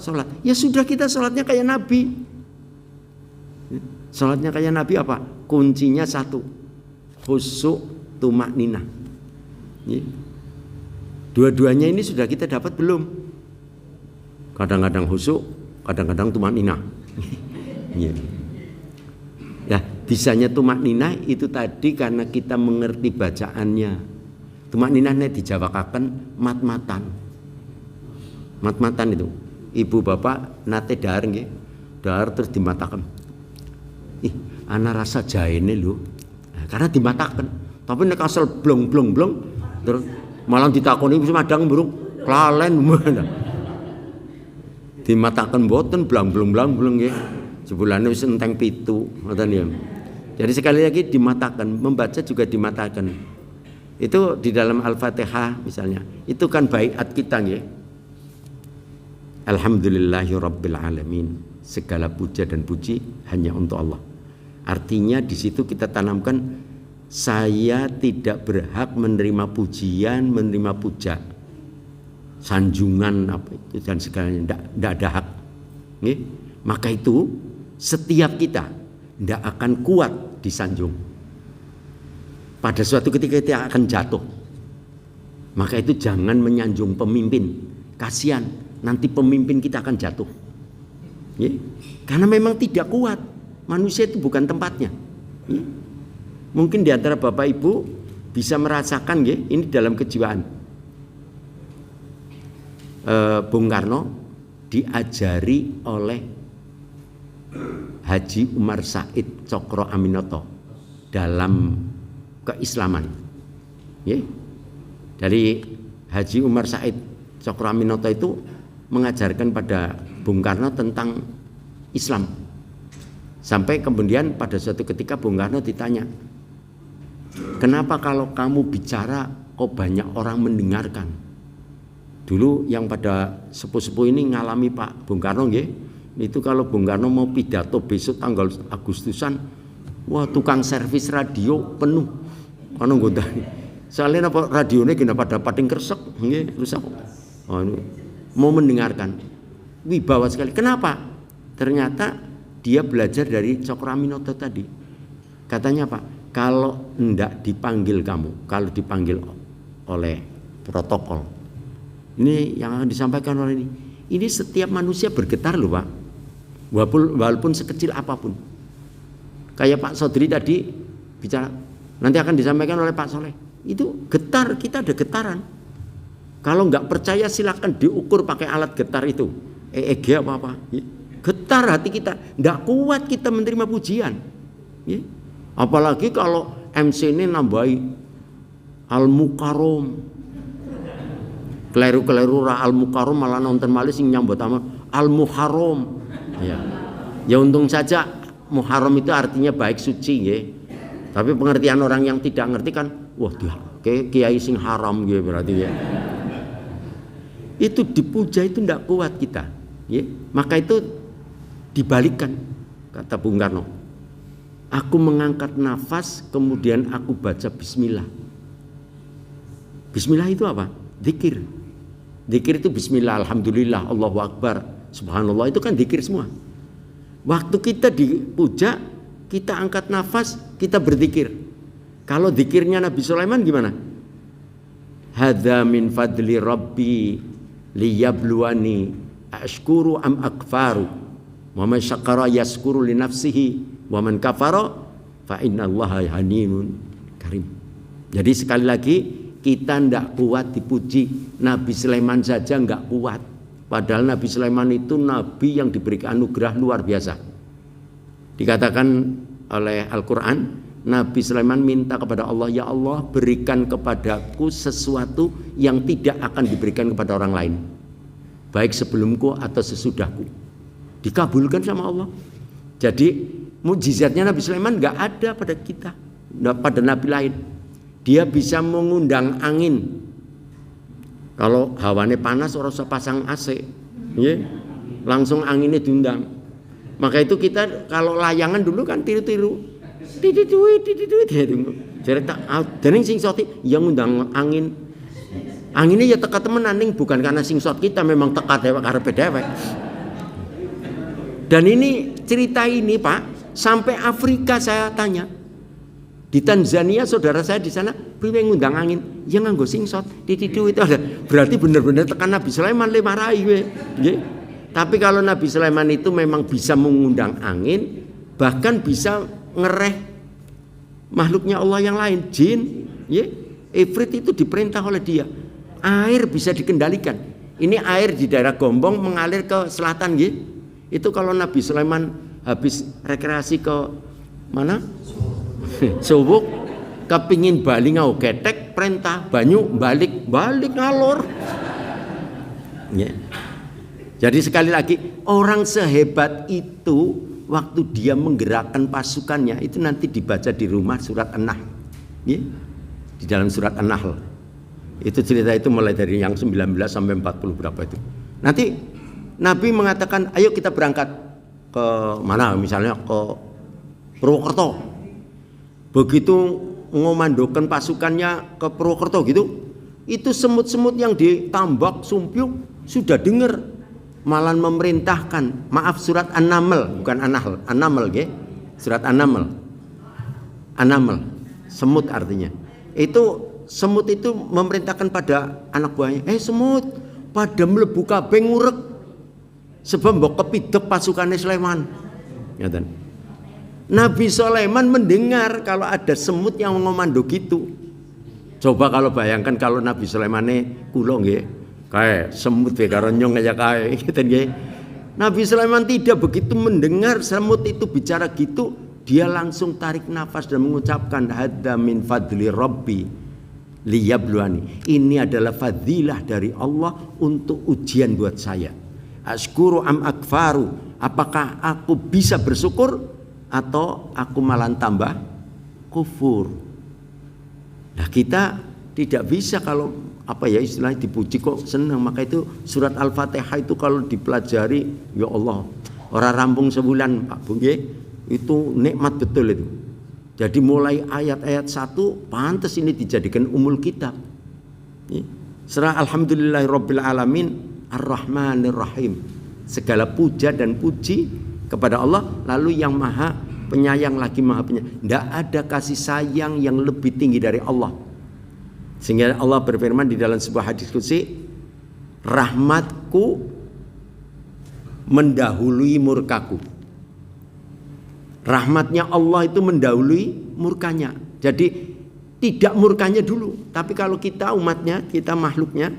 salat. Ya sudah, kita salatnya kayak Nabi. Salatnya kayak Nabi apa? Kuncinya satu. Khusyuk, tumakninah. Dua-duanya ini sudah kita dapat belum? Kadang-kadang khusyuk, kadang-kadang tumakninah. Ya, bisanya tumakninah itu tadi karena kita mengerti bacaannya. Tumakninah nek dijawakaken mat-matan. Mat-matan itu. Ibu bapak nate dahar nggih. Dahar terus dimataken. Ih, ana rasa jaene lho. Nah, karena dimataken. Tapi nek asal blong terus malah ditakoni wis madang burung klalen. Dimataken mboten blang-blong nggih. Jebulane wis enteng 7, ngoten ya. Jadi sekali lagi dimatakan, membaca juga dimatakan. Itu di dalam Al-Fatihah misalnya. Itu kan baiat kita nggih. Alhamdulillahirabbil alamin. Segala puja dan puji hanya untuk Allah. Artinya di situ kita tanamkan saya tidak berhak menerima pujian, menerima puja, sanjungan apa itu dan segalanya, tidak ada hak. Nggih. Maka itu setiap kita tidak akan kuat disanjung. Pada suatu ketika kita akan jatuh. Maka itu jangan menyanjung pemimpin. Kasihan, nanti pemimpin kita akan jatuh. Nggih. Karena memang tidak kuat. Manusia itu bukan tempatnya. Nggih. Mungkin di antara Bapak Ibu bisa merasakan nggih, ini dalam kejiwaan. Bung Karno diajari oleh Haji Umar Said Cokro Aminoto dalam keislaman. Dari Haji Umar Said Cokro Aminoto itu mengajarkan pada Bung Karno tentang Islam. Sampai kemudian pada suatu ketika Bung Karno ditanya, kenapa kalau kamu bicara kok banyak orang mendengarkan? Dulu yang pada sepuh-sepuh ini ngalami Pak Bung Karno nggih. Itu kalau Bung Karno mau pidato besok tanggal Agustusan, wah tukang servis radio penuh. Kono nggondani. Soalnya apa radionya kena pada pating kresek, nggih, rusak. Oh, mau mendengarkan. Wibawa sekali. Kenapa? Ternyata dia belajar dari Cokro Aminoto tadi. Katanya Pak, kalau enggak dipanggil kamu, kalau dipanggil oleh protokol, ini yang akan disampaikan oleh ini setiap manusia bergetar loh Pak, walaupun sekecil apapun. Kayak Pak Sodri tadi bicara, nanti akan disampaikan oleh Pak Soleh, itu getar, kita ada getaran. Kalau nggak percaya silakan diukur pakai alat getar itu, EEG apa-apa. Getar hati kita, nggak kuat kita menerima pujian. Apalagi kalau MC ini nambahi Al-Mukarrom, keleru-keleru ra Al-Mukarrom malah nonton malih sing nyambut sama Al-Muharram. Ya untung saja Muharram itu artinya baik suci nggih. Tapi pengertian orang yang tidak ngerti kan, wah dia kiai sing haram gitu berarti ya. Itu dipuja itu tidak kuat kita, ya. Maka itu dibalikkan kata Bung Karno. Aku mengangkat nafas kemudian aku baca Bismillah. Bismillah itu apa? Zikir. Zikir itu Bismillah, Alhamdulillah, Allahu Akbar, Subhanallah, itu kan zikir semua. Waktu kita dipuja, kita angkat nafas, kita berzikir. Kalau zikirnya Nabi Sulaiman gimana? Hadza min fadli Rabbi liyabluwani ashkuru am akfaru wa man syakara yaskuru li nafsihi wa man kafara fa innallaha haninun karim. Jadi sekali lagi kita tidak kuat dipuji. Nabi Sulaiman saja nggak kuat. Padahal Nabi Sulaiman itu nabi yang diberikan anugerah luar biasa. Dikatakan oleh Al-Quran, Nabi Sulaiman minta kepada Allah, ya Allah berikan kepadaku sesuatu yang tidak akan diberikan kepada orang lain, baik sebelumku atau sesudahku. Dikabulkan sama Allah. Jadi mukjizatnya Nabi Sulaiman nggak ada pada kita, pada nabi lain. Dia bisa mengundang angin. Kalau hawane panas orang usah pasang AC, ya, langsung anginnya diundang. Maka itu kita kalau layangan dulu kan tiru-tiru, jadi tak dening sing soti yang ngundang angin. Anginnya ya teka temenan ning bukan karena sing sot kita, memang teka dewek karepe dewek. Dan ini cerita ini Pak, sampai Afrika saya tanya. Di Tanzania saudara saya di sana priwe ngundang angin, ya nganggo singsot, ditidu itu ada. Berarti benar-benar tekan Nabi Sulaiman le marahi we. Nggih. Tapi kalau Nabi Sulaiman itu memang bisa mengundang angin, bahkan bisa ngereh makhluknya Allah yang lain, jin, nggih. Ifrit itu diperintah oleh dia. Air bisa dikendalikan. Ini air di daerah Gombong mengalir ke selatan nggih. Itu kalau Nabi Sulaiman habis rekreasi ke mana? Subuk kepingin balik ngau ketek perintah banyu balik ngalor. Ya. Jadi sekali lagi orang sehebat itu waktu dia menggerakkan pasukannya itu nanti dibaca di rumah surat An-Nahl. Ya. Di dalam surat An-Nahl. Itu cerita itu mulai dari yang 19 sampai 40 berapa itu. Nanti Nabi mengatakan ayo kita berangkat ke mana misalnya ke Purwokerto. Begitu ngomandokan pasukannya ke Purwokerto gitu, itu semut-semut yang ditambak Sumpyuk sudah dengar malah memerintahkan, maaf surat An-Naml bukan An-Nahl, An-Naml nggih. Surat An-Naml. An-Naml, semut artinya. Itu semut itu memerintahkan pada anak buahnya, semut pada mlebu kabeh ngurek sebab mbok kepidek pasukane Sulaiman. Ngaten. Nabi Sulaiman mendengar kalau ada semut yang mengomando gitu. Coba kalau bayangkan kalau Nabi Sulaimane kula nggih, kae semut wae karo nyong aja kae gitu nggih. Nabi Sulaiman tidak begitu mendengar semut itu bicara gitu, dia langsung tarik nafas dan mengucapkan hadza min fadli rabbi liyabluani. Ini adalah fadilah dari Allah untuk ujian buat saya. Askuru am akfaru, apakah aku bisa bersyukur atau aku malah tambah kufur. Nah kita tidak bisa kalau istilahnya dipuji kok senang. Maka itu surat Al-Fatihah itu kalau dipelajari, ya Allah, orang rampung sebulan Pak Bu nggih, itu nikmat betul itu. Jadi mulai ayat-ayat 1 pantas ini dijadikan umul kitab. Surah Alhamdulillahirabbil alamin Ar-Rahmanir Rahim. Segala puja dan puji kepada Allah, lalu yang Maha Penyayang lagi Maha Penyayang. Tidak ada kasih sayang yang lebih tinggi dari Allah. Sehingga Allah berfirman di dalam sebuah hadis qudsi, rahmatku mendahului murkaku. Rahmatnya Allah itu mendahului murkanya. Jadi tidak murkanya dulu, tapi kalau kita umatnya, kita makhluknya,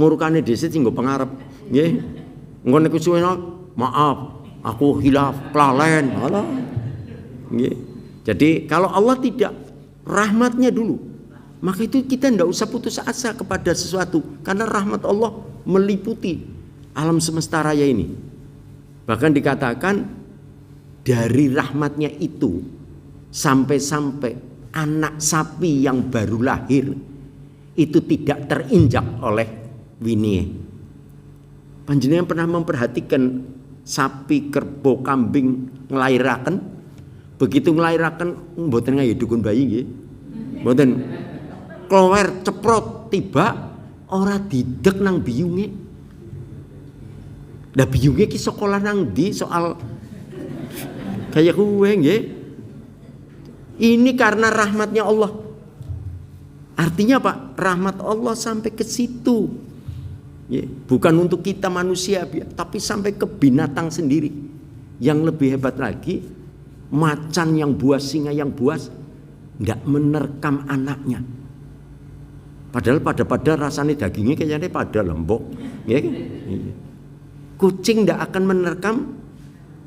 murkanya dhisik sing nggo pengarep. Nggih. Engko nek suwena maaf, aku hilaf, kelalen. Alah. Nggih. Jadi kalau Allah tidak, rahmatnya dulu, maka itu kita tidak usah putus asa kepada sesuatu, karena rahmat Allah meliputi alam semesta raya ini. Bahkan dikatakan dari rahmatnya itu sampai-sampai anak sapi yang baru lahir itu tidak terinjak oleh winie. Panjenengan pernah memperhatikan sapi, kerbau, kambing nglairaken? Begitu nglairaken mboten ngaya dukun bayi nggih. Mboten klower ceprot tiba ora didek nang biyunge. Lah biyunge ki sekolah nang ndi soal kayak kuwe nggih. Ini karena rahmatnya Allah. Artinya Pak, rahmat Allah sampai ke situ. Bukan untuk kita manusia, tapi sampai ke binatang sendiri. Yang lebih hebat lagi, macan yang buas, singa yang buas tidak menerkam anaknya. Padahal pada rasanya dagingnya kayaknya pada lembok. Kucing tidak akan menerkam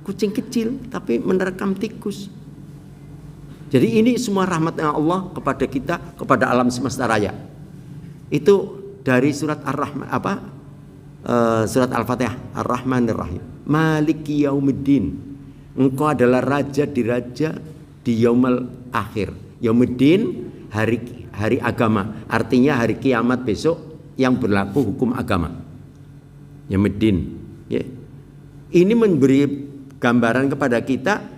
kucing kecil, tapi menerkam tikus. Jadi ini semua rahmatnya Allah kepada kita, kepada alam semesta raya. Itu dari surat Ar-Rahman surat Al-Fatihah, Ar-Rahmanir Rahim. Maliki yaumiddin. Engkau adalah raja di yaumul akhir. Yaumiddin, hari agama. Artinya hari kiamat besok yang berlaku hukum agama. Yaumiddin. Ini memberi gambaran kepada kita,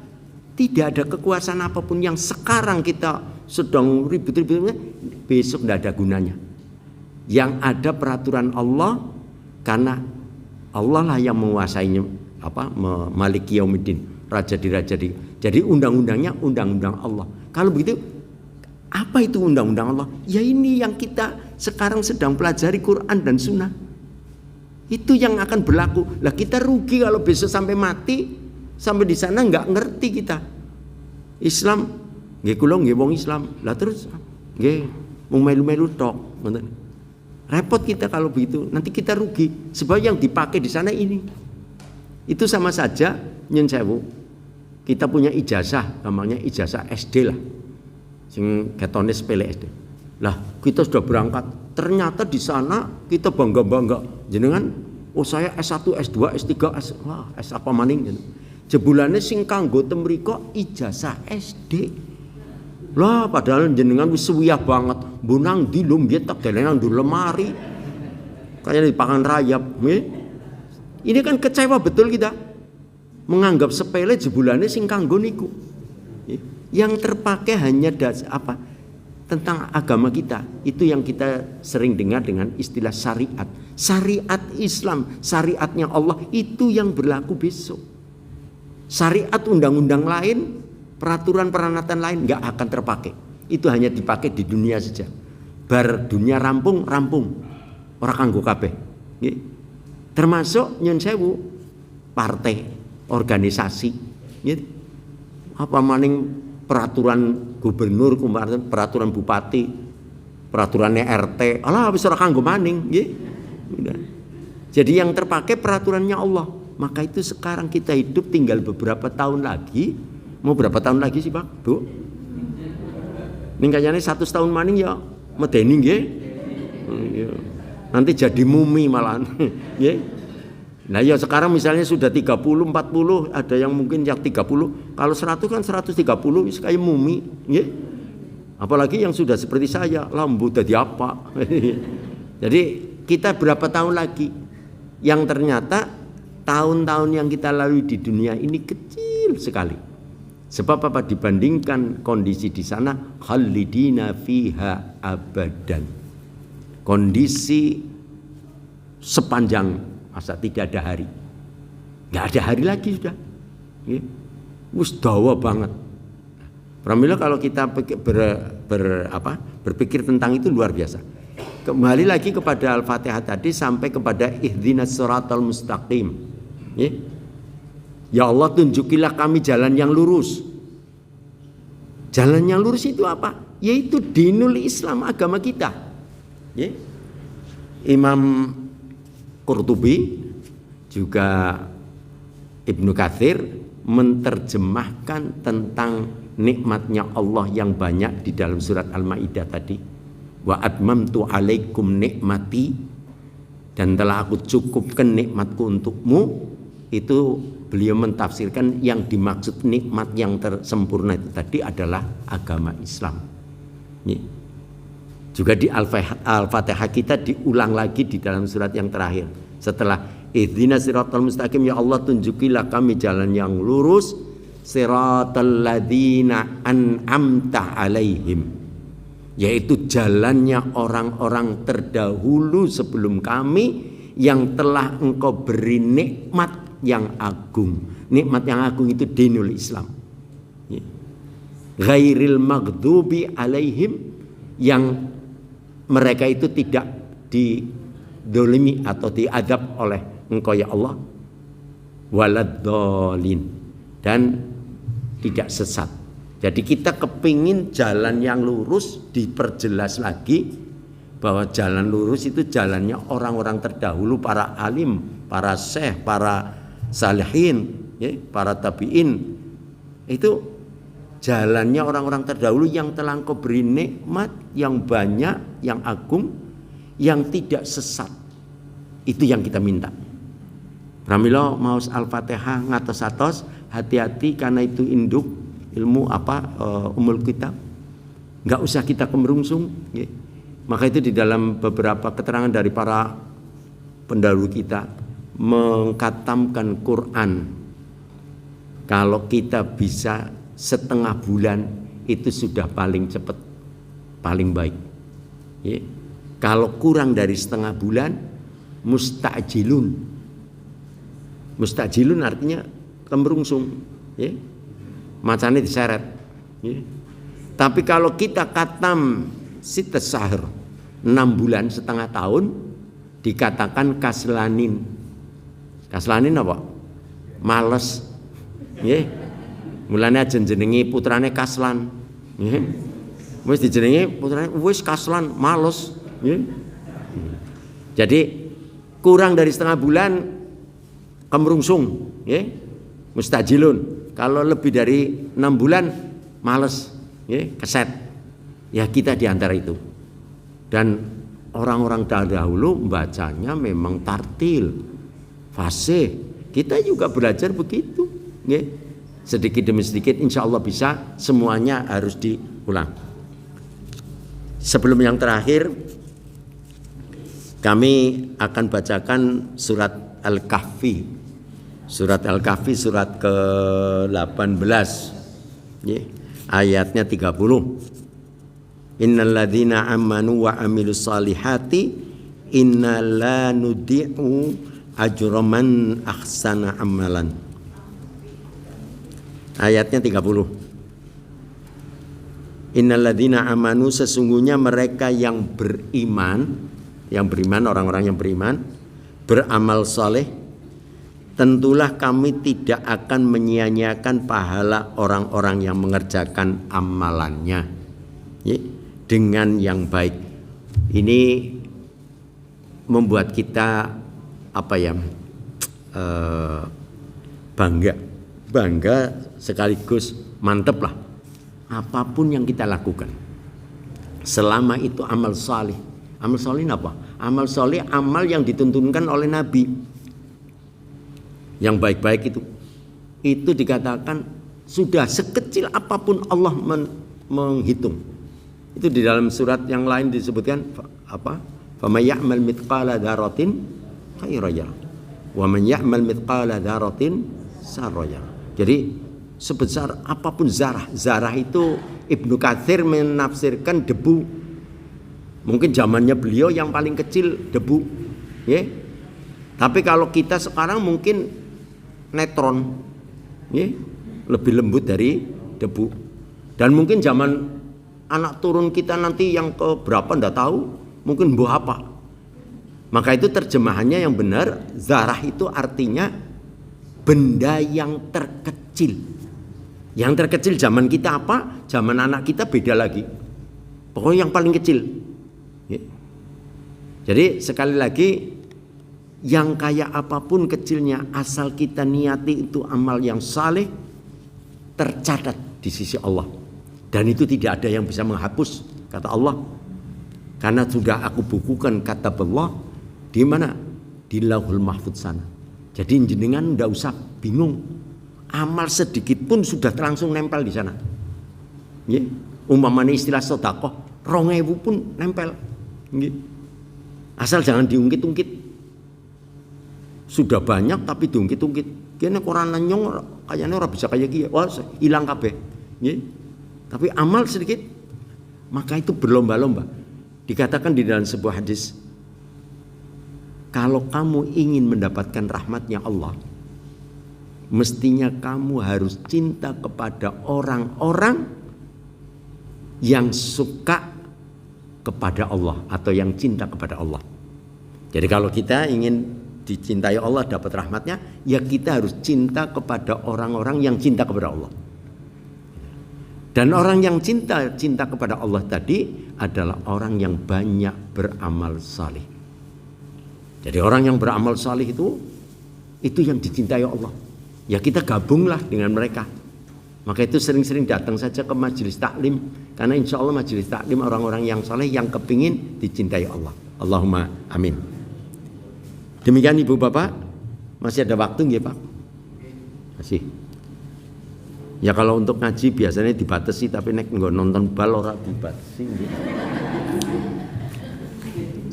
tidak ada kekuasaan apapun yang sekarang kita sedang ribut-ributnya, besok tidak ada gunanya. Yang ada peraturan Allah, karena Allah lah yang menguasainya, Maliki Yaumiddin, raja di. Jadi undang-undangnya undang-undang Allah. Kalau begitu, apa itu undang-undang Allah? Ya ini yang kita sekarang sedang pelajari Quran dan Sunnah. Itu yang akan berlaku. Lah kita rugi kalau besok sampai mati, sampai di sana nggak ngerti kita. Islam, nggih kula nggih wong Islam. Lah terus nggih mung melu-melu tok, ngoten. Repot kita kalau begitu, nanti kita rugi. Sebab yang dipakai di sana ini. Itu sama saja nyun sewu. Kita punya ijazah, namanya ijazah SD lah. Sing ketone sepele SD. Lah, kita sudah berangkat. Ternyata di sana kita bangga-bangga. Jenengan, saya S1, S2, S3, S apa maning. Jebulannya sing kanggo temriko ijazah SD. Lah padahal jenengan wis suwiyah banget. Bunang di lumbiet tak delenang di lemari. Kayak di pangan rayap. Ini kan kecewa betul kita. Menganggap sepele jebulannya sing kanggo niku. Yang terpakai hanya tentang agama kita. Itu yang kita sering dengar dengan istilah syariat. Syariat Islam, syariatnya Allah itu yang berlaku besok. Syariat undang-undang lain, peraturan peranatan lain nggak akan terpakai. Itu hanya dipakai di dunia saja. Bar dunia rampung, orang kanggo kabeh. Termasuk nyun sewu partai, organisasi, apa maning peraturan gubernur, peraturan bupati, peraturannya RT, alah wis ora kanggo maning, nggih. Jadi yang terpakai peraturannya Allah. Maka itu sekarang kita hidup tinggal beberapa tahun lagi. Mau berapa tahun lagi sih, Pak? Bu? Ning kayane 100 tahun maning ya medeni nggih. Nanti jadi mumi malahan. Nggih. Nah ya sekarang misalnya sudah 30, 40, ada yang mungkin yang 30. Kalau 100 kan 130 wis kayak mumi, nggih. Apalagi yang sudah seperti saya, lambu jadi apa? Jadi kita berapa tahun lagi yang ternyata tahun-tahun yang kita lalui di dunia ini kecil sekali. Sebab apa? Dibandingkan kondisi di sana, khalidina fiha abadan. Kondisi sepanjang masa, tidak ada hari. Nggak ada hari lagi sudah. Wis dawa banget. Pramila kalau kita berpikir tentang itu luar biasa. Kembali lagi kepada Al-Fatihah tadi sampai kepada ihdinas siratal mustaqim. Ya Allah, tunjukilah kami jalan yang lurus. Jalan yang lurus itu apa? Yaitu dinul Islam, agama kita. Imam Qurtubi juga Ibnu Katsir menerjemahkan tentang nikmatnya Allah yang banyak di dalam surat Al-Maidah tadi. Wa atmamtu alaikum nikmati, dan telah aku cukupkan nikmatku untukmu. Itu beliau mentafsirkan yang dimaksud nikmat yang tersempurna itu tadi adalah agama Islam. Juga di Al-Fatihah kita diulang lagi di dalam surat yang terakhir. Setelah ihdinas siratal mustaqim, ya Allah tunjukilah kami jalan yang lurus, siratal ladzina an'amta alaihim, yaitu jalannya orang-orang terdahulu sebelum kami yang telah engkau beri nikmat yang agung. Nikmat yang agung itu dinul Islam. Ghairil maghdubi alaihim, yang mereka itu tidak didolimi atau diadab oleh engkau ya Allah, waladdallin, dan tidak sesat. Jadi kita kepingin jalan yang lurus, diperjelas lagi bahwa jalan lurus itu jalannya orang-orang terdahulu, para alim, para syekh, para salihin, para tabi'in. Itu jalannya orang-orang terdahulu yang telah engkau beri nikmat yang banyak, yang agung, yang tidak sesat. Itu yang kita minta. Pramila maos Al-Fatihah ngatos-atos, hati-hati karena itu induk ilmu umul kitab. Enggak usah kita kemerungsung. Maka itu di dalam beberapa keterangan dari para pendahulu kita, mengkatamkan Quran kalau kita bisa setengah bulan itu sudah paling cepat, paling baik. Kalau kurang dari setengah bulan, mustajilun. Mustajilun artinya kemerungsung, macane diseret. Tapi kalau kita katam sitas sahur 6 bulan, setengah tahun, dikatakan kaslanin. Kaslanin apa? Males. Mulane aja jenengi putrane Kaslan. Wis dijenengi putrane wis Kaslan, males. Jadi kurang dari setengah bulan kemerungsung, mustajilun. Kalau lebih dari 6 bulan males, keset. Ya kita di antara itu. Dan orang-orang terdahulu membacanya memang tartil, fasih. Kita juga belajar begitu, sedikit demi sedikit, insya Allah bisa. Semuanya harus diulang. Sebelum yang terakhir, kami akan bacakan surat Al-Kahfi. Surat Al-Kahfi surat ke-18, ayatnya 30. Innalladzina amanu wa amilus salihati inna la nudi'u ajra man ahsana amalan. Ayatnya 30. Innalladzina amanu, sesungguhnya mereka yang beriman orang-orang yang beriman, beramal saleh, tentulah kami tidak akan menyia-nyiakan pahala orang-orang yang mengerjakan amalannya dengan yang baik. Ini membuat kita bangga sekaligus mantep lah. Apapun yang kita lakukan, selama itu amal saleh. Amal saleh apa? Amal saleh amal yang dituntunkan oleh Nabi. Yang baik-baik itu dikatakan sudah sekecil apapun Allah menghitung. Itu di dalam surat yang lain disebutkan apa? Faman ya'mal mithqala dzarratin khairan yarah wa man ya'mal mithqala dzarratin syarran yarah. Jadi sebesar apapun zarah. Zarah itu Ibnu Katsir menafsirkan debu. Mungkin zamannya beliau yang paling kecil debu, ya. Tapi kalau kita sekarang mungkin netron, ya, lebih lembut dari debu. Dan mungkin zaman anak turun kita nanti yang ke berapa ndak tahu, mungkin buah apa. Maka itu terjemahannya yang benar, zarah itu artinya benda yang terkecil. Yang terkecil zaman kita apa? Zaman anak kita beda lagi. Pokoknya yang paling kecil. Ya. Jadi sekali lagi, yang kayak apapun kecilnya, asal kita niati itu amal yang saleh, tercatat di sisi Allah. Dan itu tidak ada yang bisa menghapus, kata Allah. Karena sudah aku bukukan, kata Allah, di mana? Di Lauhul Mahfuz sana. Jadi jenengan tidak usah bingung. Amal sedikit pun sudah langsung nempel di sana. Ya. Umpamanya istilah sedekah, 2.000 pun nempel. Ya. Asal jangan diungkit-ungkit. Sudah banyak tapi diungkit-ungkit. Kene koran nyong kayaknya orang bisa kayak gini. Wah, hilang kabeh. Ya. Tapi amal sedikit, maka itu berlomba-lomba. Dikatakan di dalam sebuah hadis, kalau kamu ingin mendapatkan rahmatnya Allah, mestinya kamu harus cinta kepada orang-orang yang suka kepada Allah atau yang cinta kepada Allah. Jadi kalau kita ingin dicintai Allah, dapat rahmatnya, ya kita harus cinta kepada orang-orang yang cinta kepada Allah. Dan orang yang cinta kepada Allah tadi adalah orang yang banyak beramal saleh. Jadi orang yang beramal saleh itu yang dicintai Allah. Ya kita gabunglah dengan mereka. Maka itu sering-sering datang saja ke majelis taklim, karena insya Allah majelis taklim orang-orang yang saleh yang kepingin dicintai Allah. Allahumma amin. Demikian ibu bapak, masih ada waktu nggih Pak? Masih. Ya kalau untuk ngaji biasanya dibatasi, tapi nek nggo nonton bal ora dibatasi nggih.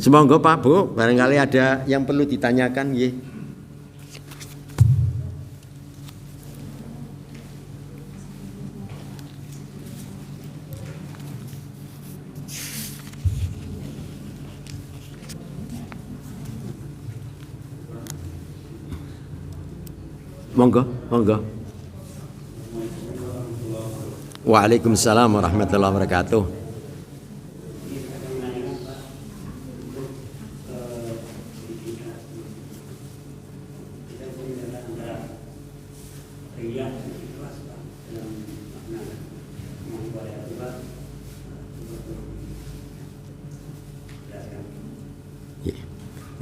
Semoga Pak Bu, barangkali ada yang perlu ditanyakan nggih. Monggo, monggo. Waalaikumsalam warahmatullahi wabarakatuh.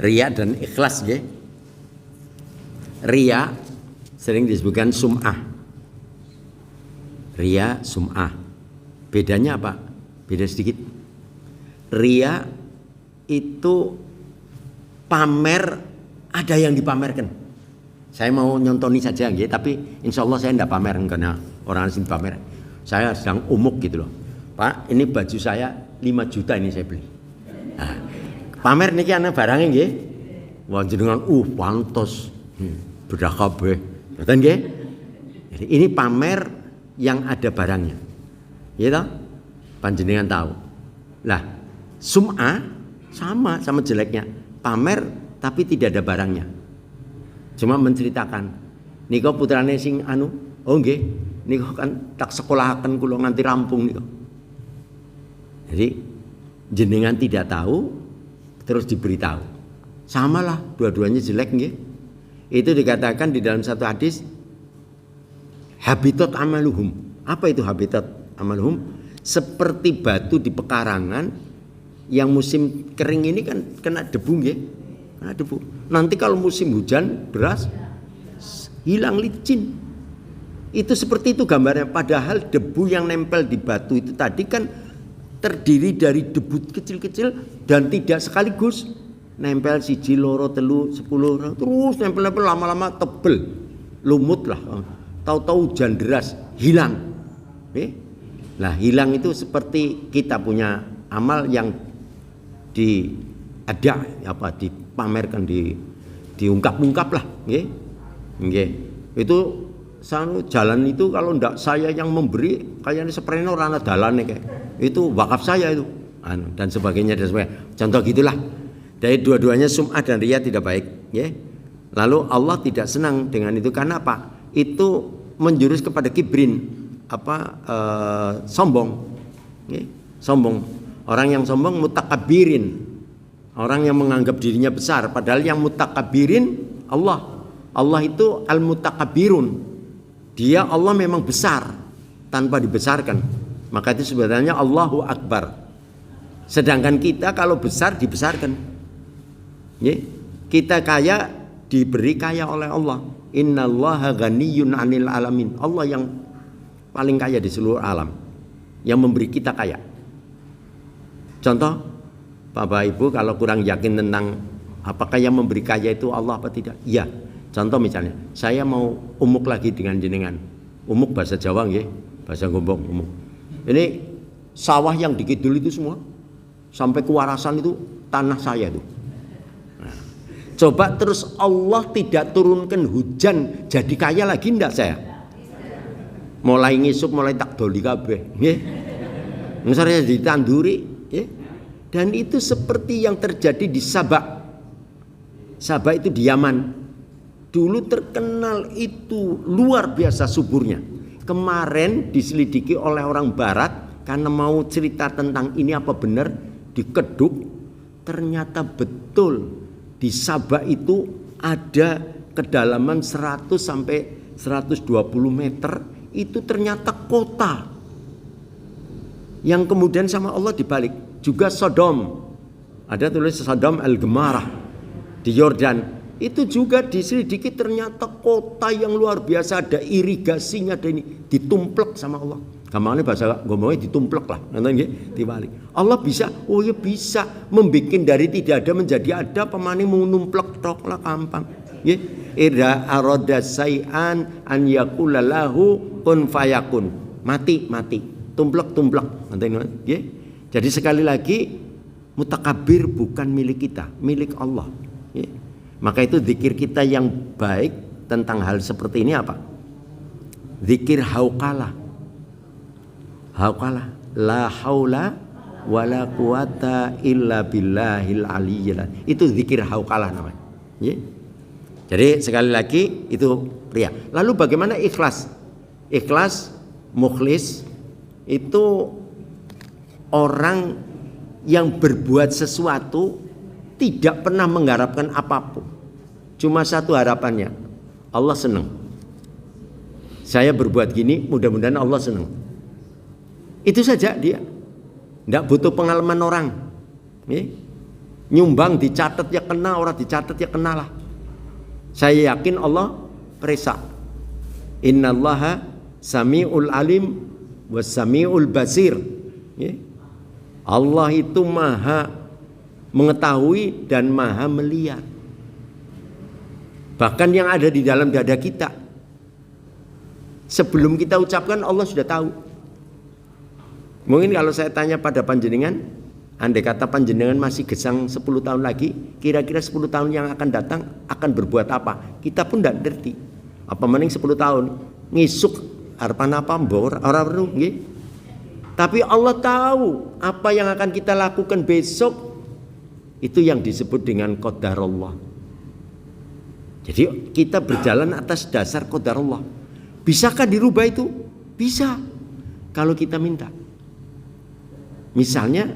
Riya dan ikhlas ya. Riya sering disebutkan sum'ah. Riya, sum'ah. Bedanya apa? Beda sedikit. Riya itu pamer, ada yang dipamerkan. Saya mau nyontoni saja, gitu, tapi insya Allah saya tidak pamer karena orang asing pamer. Saya sedang umuk gitu loh. Pak, ini baju saya 5 juta ini saya beli. Nah, pamer niki ana barangnya nggih. Wah jenengan pantos. Bedah kabeh. Betul nggih? Jadi ini pamer yang ada barangnya. Ya toh? Panjenengan tahu. Lah, sum'ah sama jeleknya. Pamer tapi tidak ada barangnya. Cuma menceritakan, nika putrane sing anu, oh nggih, nika kan tak sekolahaken kula nganti rampung nika. Jadi jenengan tidak tahu terus diberitahu. Samalah, dua-duanya jelek nggih. Itu dikatakan di dalam satu hadis habitat amaluhum. Apa itu habitat amaluhum? Seperti batu di pekarangan yang musim kering ini kan kena debu nggih. Kena debu. Nanti kalau musim hujan deras hilang licin. Itu seperti itu gambarnya. Padahal debu yang nempel di batu itu tadi kan terdiri dari debu kecil-kecil dan tidak sekaligus nempel siji loro telu 10 terus nempel lama-lama tebel lumut lah. Tahu-tahu hujan deras hilang. Nah hilang itu seperti kita punya amal yang dipamerkan, diungkap-ungkap lah, nggih. Itu jalan itu kalau ndak saya yang memberi, kayaknya seperti orang ada dalane kayak itu wakaf saya itu, dan sebagainya dan sebagainya. Contoh gitulah. Dari dua-duanya sum'ah dan riya tidak baik, Lalu Allah tidak senang dengan itu karena apa? Itu menjurus kepada kibrin, sombong, sombong. Orang yang sombong mutakabbirin, orang yang menganggap dirinya besar, padahal yang mutakabbirin Allah. Allah itu al-mutakabbirun. Dia Allah memang besar tanpa dibesarkan. Maka itu sebenarnya Allahu Akbar. Sedangkan kita kalau besar dibesarkan. Kita kaya diberi kaya oleh Allah. Innallaha ghaniyyun 'anil alamin. Allah yang paling kaya di seluruh alam, yang memberi kita kaya. Contoh, Bapak Ibu kalau kurang yakin tentang apakah yang memberi kaya itu Allah apa tidak? Iya. Contoh misalnya, saya mau umuk lagi dengan jenengan. Umuk bahasa Jawa nggih, bahasa Gombong umuk. Ini sawah yang di kidul itu semua sampai ke Warasan itu tanah saya itu. Nah, coba terus Allah tidak turunkan hujan jadi kaya lagi ndak saya? Mulai ngisuk mulai tak doli kabeh, nggih. Misalnya ditanduri. Dan itu seperti yang terjadi di Sabak. Sabak itu di Yaman. Dulu terkenal itu luar biasa suburnya. Kemarin diselidiki oleh orang barat karena mau cerita tentang ini apa benar, dikeduk. Ternyata betul di Sabak itu ada kedalaman 100 sampai 120 meter. Itu ternyata kota yang kemudian sama Allah dibalik. Juga Sodom, ada tulis Sodom Al-Gemarah di Yordan, itu juga diselidiki ternyata kota yang luar biasa, ada irigasinya, ada ini ditumplek sama Allah. Gampangnya bahasa ngomongnya ditumplek lah, dibalik. Allah bisa, oh ya bisa membikin dari tidak ada menjadi ada, pemani mau numplek tok lah gampang. Ida aroda sayan an yakula lahu kun fayakun, mati tumplek, Jadi sekali lagi mutakabbir bukan milik kita, milik Allah. Maka itu zikir kita yang baik tentang hal seperti ini apa? Zikir hauqalah. Hauqalah, la haula wala quwata illa billahil aliyyil. Itu zikir hauqalah namanya. Jadi sekali lagi itu riya. Lalu bagaimana ikhlas? Ikhlas, mukhlis itu orang yang berbuat sesuatu tidak pernah mengharapkan apapun. Cuma satu harapannya, Allah senang. Saya berbuat gini, mudah-mudahan Allah senang. Itu saja dia. Tidak butuh pengalaman orang. Nyumbang dicatat ya kena, orang dicatat ya kenalah. Saya yakin Allah perisa. Innallaha sami'ul alim was sami'ul basir. Allah itu maha mengetahui dan maha melihat. Bahkan yang ada di dalam dada kita. Sebelum kita ucapkan Allah sudah tahu. Mungkin kalau saya tanya pada panjenengan, andai kata panjenengan masih gesang 10 tahun lagi, kira-kira 10 tahun yang akan datang akan berbuat apa? Kita pun tidak ngerti. Apa mending 10 tahun ngisuk harapan apa mbor orang nggih. Tapi Allah tahu apa yang akan kita lakukan besok. Itu yang disebut dengan qadarullah. Jadi kita berjalan atas dasar qadarullah. Bisakah dirubah itu? Bisa. Kalau kita minta. Misalnya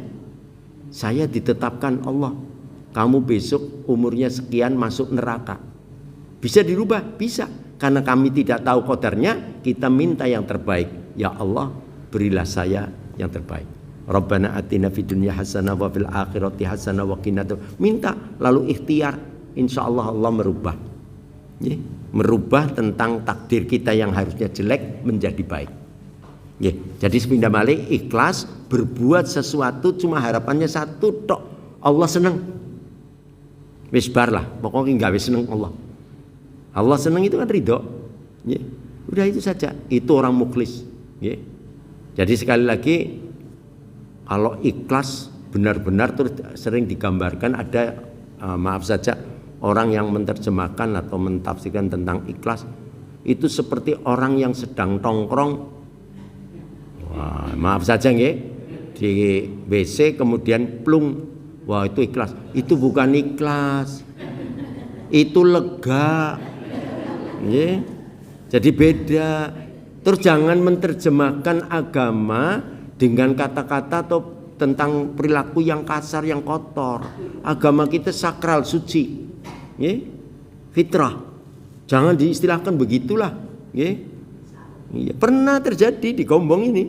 saya ditetapkan Allah, kamu besok umurnya sekian masuk neraka. Bisa dirubah? Bisa. Karena kami tidak tahu qadarnya, kita minta yang terbaik. Ya Allah, berilah saya yang terbaik. Rabbana atina fid dunya hasanah wa fil akhirati hasanah wa qina adzabannar. Minta lalu ikhtiar, insyaallah Allah merubah. Ya, merubah tentang takdir kita yang harusnya jelek menjadi baik. Ya, jadi sepindah malih ikhlas berbuat sesuatu cuma harapannya satu tok, Allah senang. Wis bar lah, pokoknya gawe seneng Allah. Allah senang itu kan ridho. Ya, udah itu saja. Itu orang mukhlis. Ya. Jadi sekali lagi kalau ikhlas benar-benar terus sering digambarkan ada maaf saja orang yang menerjemahkan atau mentafsirkan tentang ikhlas itu seperti orang yang sedang tongkrong, wah, maaf saja nggih, di WC kemudian plung, wah itu ikhlas. Itu bukan ikhlas, itu lega, nggih. Jadi beda. Terus jangan menerjemahkan agama dengan kata-kata atau tentang perilaku yang kasar, yang kotor. Agama kita sakral, suci, ya? Fitrah. Jangan diistilahkan begitulah, ya? Ya, pernah terjadi di Gombong ini,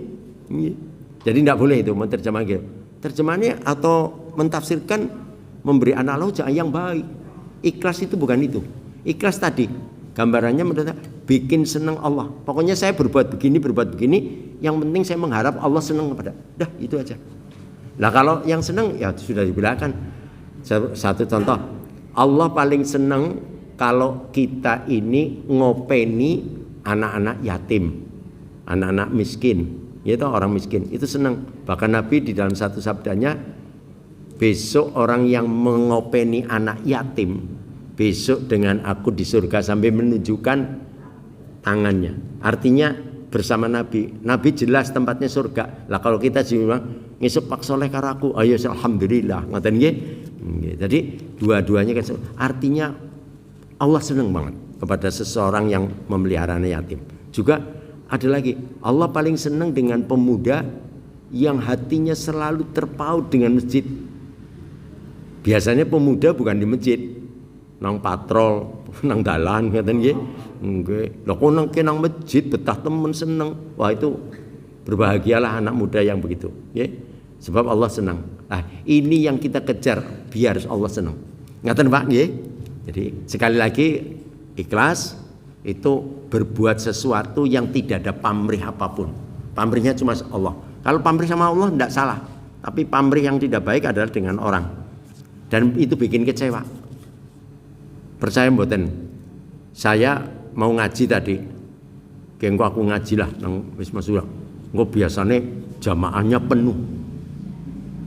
ya. Jadi tidak boleh itu menerjemahkan gitu. Terjemahannya atau mentafsirkan memberi analogi yang baik. Ikhlas itu bukan itu. Ikhlas tadi gambarannya menurut bikin senang Allah. Pokoknya saya berbuat begini, yang penting saya mengharap Allah senang kepada. Dah, itu aja. Nah, kalau yang senang ya sudah dibilangkan. Satu contoh, Allah paling senang kalau kita ini ngopeni anak-anak yatim, anak-anak miskin, yaitu orang miskin. Itu senang. Bahkan Nabi di dalam satu sabdanya, besok orang yang mengopeni anak yatim, besok dengan aku di surga sampai menunjukkan tangannya. Artinya bersama Nabi. Nabi jelas tempatnya surga. Lah kalau kita bilang ngisep Pak Soleh karo aku, ayo alhamdulillah. Ngoten nggih. Jadi dua-duanya kan artinya Allah senang banget kepada seseorang yang memelihara anak yatim. Juga ada lagi, Allah paling senang dengan pemuda yang hatinya selalu terpaut dengan masjid. Biasanya pemuda bukan di masjid, nang patrol, nang dalan ngoten nggih. Nggih. Lha kok nang masjid betah temen seneng. Wah itu berbahagialah anak muda yang begitu, nggih. Sebab Allah senang. Nah, ini yang kita kejar biar Allah senang. Ngaten Pak nggih. Jadi sekali lagi ikhlas itu berbuat sesuatu yang tidak ada pamrih apapun. Pamrihnya cuma Allah. Kalau pamrih sama Allah tidak salah. Tapi pamrih yang tidak baik adalah dengan orang. Dan itu bikin kecewa. Percaya mboten? Saya mau ngaji tadi. Kengko aku ngaji lah nang Wisma Surah. Engko biasane jamaahnya penuh.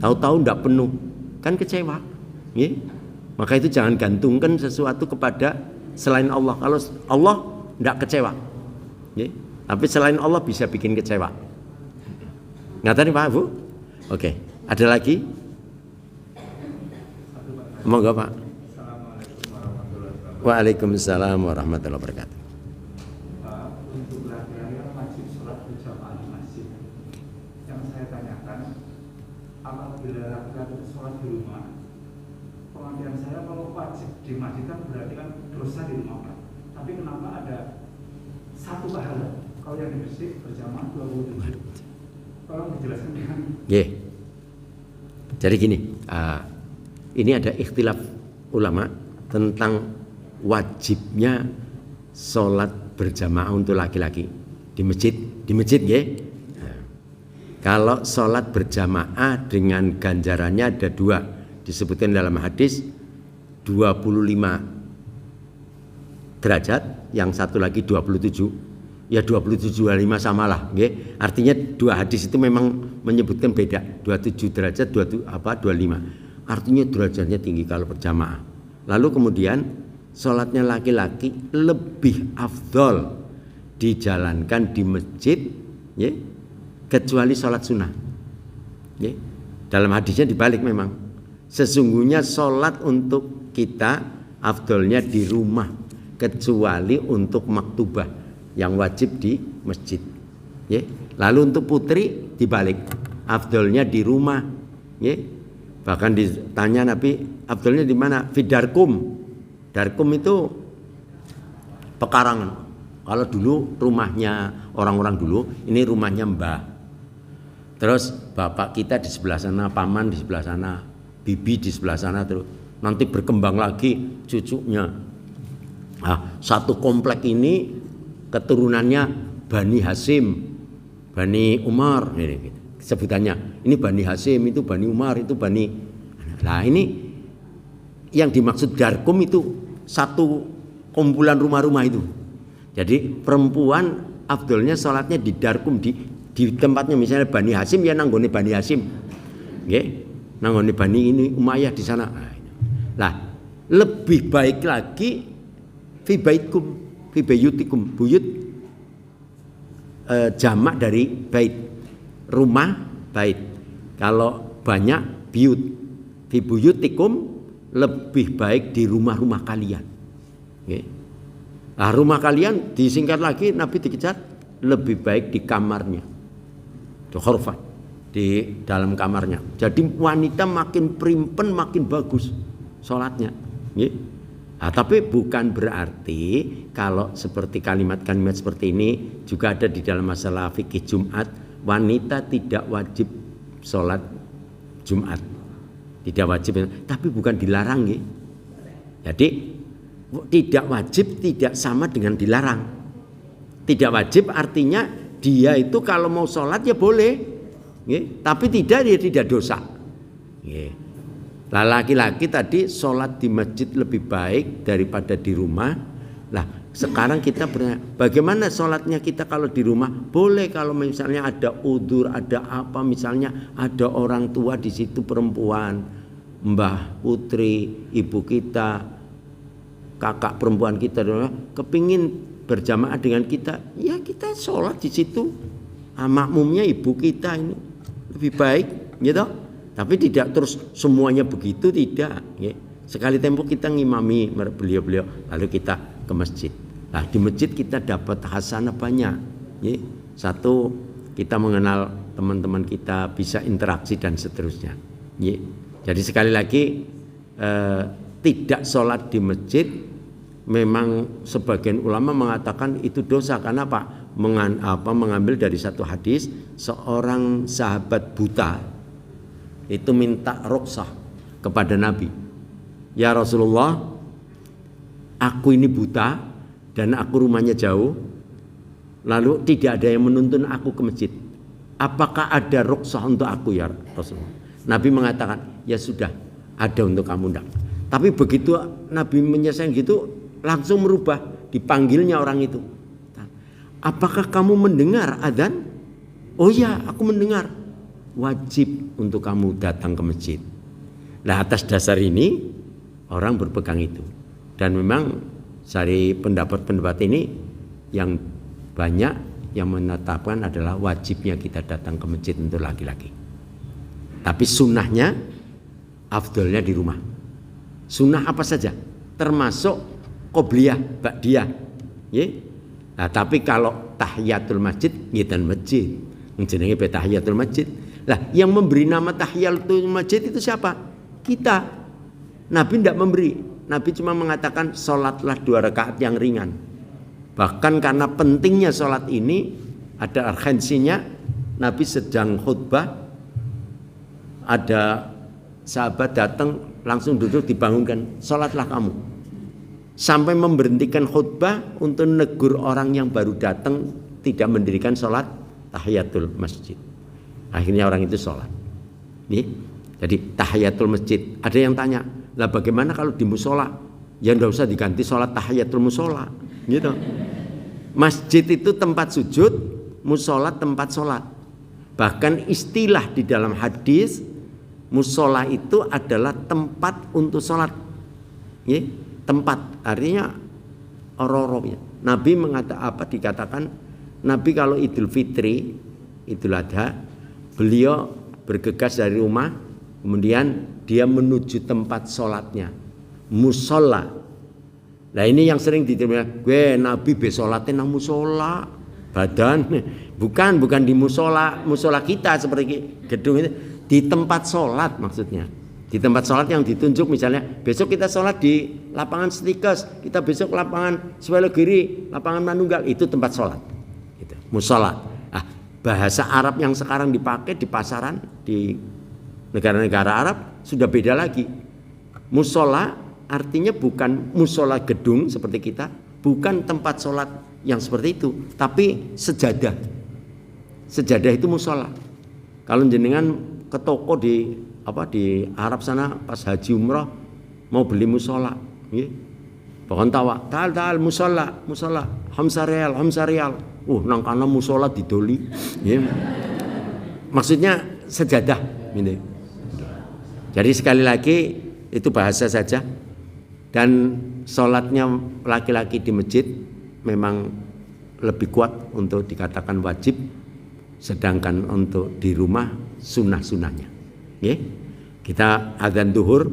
Tahu-tahu ndak penuh. Kan kecewa. Nggih. Maka itu jangan gantungkan sesuatu kepada selain Allah. Kalau Allah ndak kecewa. Nggih. Tapi selain Allah bisa bikin kecewa. Ngatani Pak Bu? Oke. Ada lagi? Monggo Pak. Waalaikumsalam warahmatullahi wabarakatuh. Untuk laki-laki wajib sholat berjamaah di masjid. Yang saya tanyakan, apabila laki-laki sholat di rumah, pengertian saya kalau wajib di masjid kan berarti kan dosa di rumah Pak. Tapi kenapa ada satu pahala? Kalau yang di masjid berjamaah 27. Tolong dijelaskan dengan. Jadi gini, ini ada ikhtilaf ulama tentang wajibnya sholat berjamaah untuk laki-laki di masjid ya. Kalau sholat berjamaah dengan ganjarannya ada dua, disebutkan dalam hadis 25 derajat, yang satu lagi 27, ya 27-25 samalah, nggih. Artinya dua hadis itu memang menyebutkan beda, 27 derajat 25. Artinya derajatnya tinggi kalau berjamaah. Lalu kemudian sholatnya laki-laki lebih afdol dijalankan di masjid, ya, kecuali sholat sunnah. Ya. Dalam hadisnya dibalik memang. Sesungguhnya sholat untuk kita afdolnya di rumah, kecuali untuk maktubah yang wajib di masjid. Ya. Lalu untuk putri dibalik, afdolnya di rumah. Ya. Bahkan ditanya Nabi, afdolnya di mana? Fidarkum. Darkum itu pekarangan. Kalau dulu rumahnya orang-orang dulu, ini rumahnya mbah. Terus bapak kita di sebelah sana, paman di sebelah sana, bibi di sebelah sana, terus nanti berkembang lagi cucunya. Nah, satu komplek ini keturunannya Bani Hasim, Bani Umar, ini sebutannya. Ini Bani Hasim, itu Bani Umar, itu Bani. Nah ini yang dimaksud darkum itu satu kumpulan rumah-rumah itu. Jadi perempuan afdolnya sholatnya di darkum, di tempatnya misalnya Bani Hasim ya nanggone Bani Hasim, nggih, nanggone Bani ini Umayyah di sana. Nah, lebih baik lagi fi baitkum, fi bayutikum, buyut jamak dari bait, rumah bait. Kalau banyak biyut, fi buyutikum, lebih baik di rumah-rumah kalian. Nggih. Nah, rumah kalian disingkat lagi Nabi dikejar lebih baik di kamarnya. Khurfah di dalam kamarnya. Jadi wanita makin primpen makin bagus sholatnya. Nah, tapi bukan berarti kalau seperti kalimat-kalimat seperti ini juga ada di dalam masalah fikih Jumat, wanita tidak wajib sholat Jumat, tidak wajib, tapi bukan dilarang. Jadi tidak wajib tidak sama dengan dilarang. Tidak wajib artinya dia itu kalau mau sholat ya boleh, tapi tidak, dia tidak dosa. Nah, laki-laki tadi sholat di masjid lebih baik daripada di rumah. Lah sekarang kita bagaimana sholatnya kita kalau di rumah? Boleh kalau misalnya ada udzur, ada apa, misalnya ada orang tua di situ perempuan, mbah, putri, ibu kita, kakak perempuan kita, kepingin berjamaah dengan kita, ya kita sholat di situ. Makmumnya ibu kita ini lebih baik, gitu. Tapi tidak terus semuanya begitu, tidak. Ya. Sekali tempo kita ngimami beliau-beliau, lalu kita ke masjid. Nah di masjid kita dapat hasanah banyak. Ya. Satu, kita mengenal teman-teman kita, bisa interaksi dan seterusnya. Ya. Jadi sekali lagi tidak sholat di masjid, memang sebagian ulama mengatakan itu dosa. Karena apa? Mengambil dari satu hadis, seorang sahabat buta itu minta rukhsah kepada Nabi, ya Rasulullah, aku ini buta dan aku rumahnya jauh, lalu tidak ada yang menuntun aku ke masjid, apakah ada rukhsah untuk aku ya Rasulullah? Nabi mengatakan, ya sudah, ada untuk kamu ndak. Tapi begitu Nabi menyelesaikan gitu, langsung merubah, dipanggilnya orang itu. Apakah kamu mendengar adzan? Oh ya, aku mendengar. Wajib untuk kamu datang ke masjid. Nah atas dasar ini orang berpegang itu. Dan memang dari pendapat-pendapat ini yang banyak yang menetapkan adalah wajibnya kita datang ke masjid untuk laki-laki. Tapi sunnahnya afdolnya di rumah. Sunnah apa saja, termasuk qobliyah, ba'diyah. Nah, tapi kalau tahiyatul masjid, ngitan masjid. Jenenge tahiyatul masjid. Lah, yang memberi nama tahiyatul masjid itu siapa? Kita. Nabi tidak memberi. Nabi cuma mengatakan sholatlah 2 rakaat yang ringan. Bahkan karena pentingnya sholat ini, ada urgensinya. Nabi sedang khutbah, ada sahabat datang langsung duduk dibangunkan, sholatlah kamu. Sampai memberhentikan khutbah untuk negur orang yang baru datang tidak mendirikan sholat tahiyatul masjid. Akhirnya orang itu sholat. Jadi tahiyatul masjid. Ada yang tanya, lah bagaimana kalau di musola? Ya enggak usah diganti sholat tahiyatul musola, gitu. Masjid itu tempat sujud, musola tempat sholat. Bahkan istilah di dalam hadis, musola itu adalah tempat untuk sholat. Tempat, artinya ororobnya. Nabi dikatakan Nabi kalau Idul Fitri Idul Adha, beliau bergegas dari rumah, kemudian dia menuju tempat sholatnya, musola. Nah ini yang sering diterima, gue Nabi besolatnya nang musola, badan, bukan di musola kita seperti gedung itu, di tempat sholat maksudnya. Di tempat sholat yang ditunjuk, misalnya besok kita sholat di lapangan Stikes, kita besok lapangan Swelogiri, lapangan Manunggal, itu tempat sholat gitu. Musola. Bahasa Arab yang sekarang dipakai di pasaran di negara-negara Arab sudah beda lagi. Musola artinya bukan musola gedung seperti kita, bukan tempat sholat yang seperti itu, tapi sejadah. Sejadah itu musola. Kalau jenengan ke toko di Arab sana pas haji umrah mau beli musola, bahkan tawa, tal musola, hamsa rial, nang kana musola didoli, maksudnya sejadah, gitu. Jadi sekali lagi itu bahasa saja, dan sholatnya laki-laki di masjid memang lebih kuat untuk dikatakan wajib, sedangkan untuk di rumah sunnah-sunnahnya. Kita adzan duhur,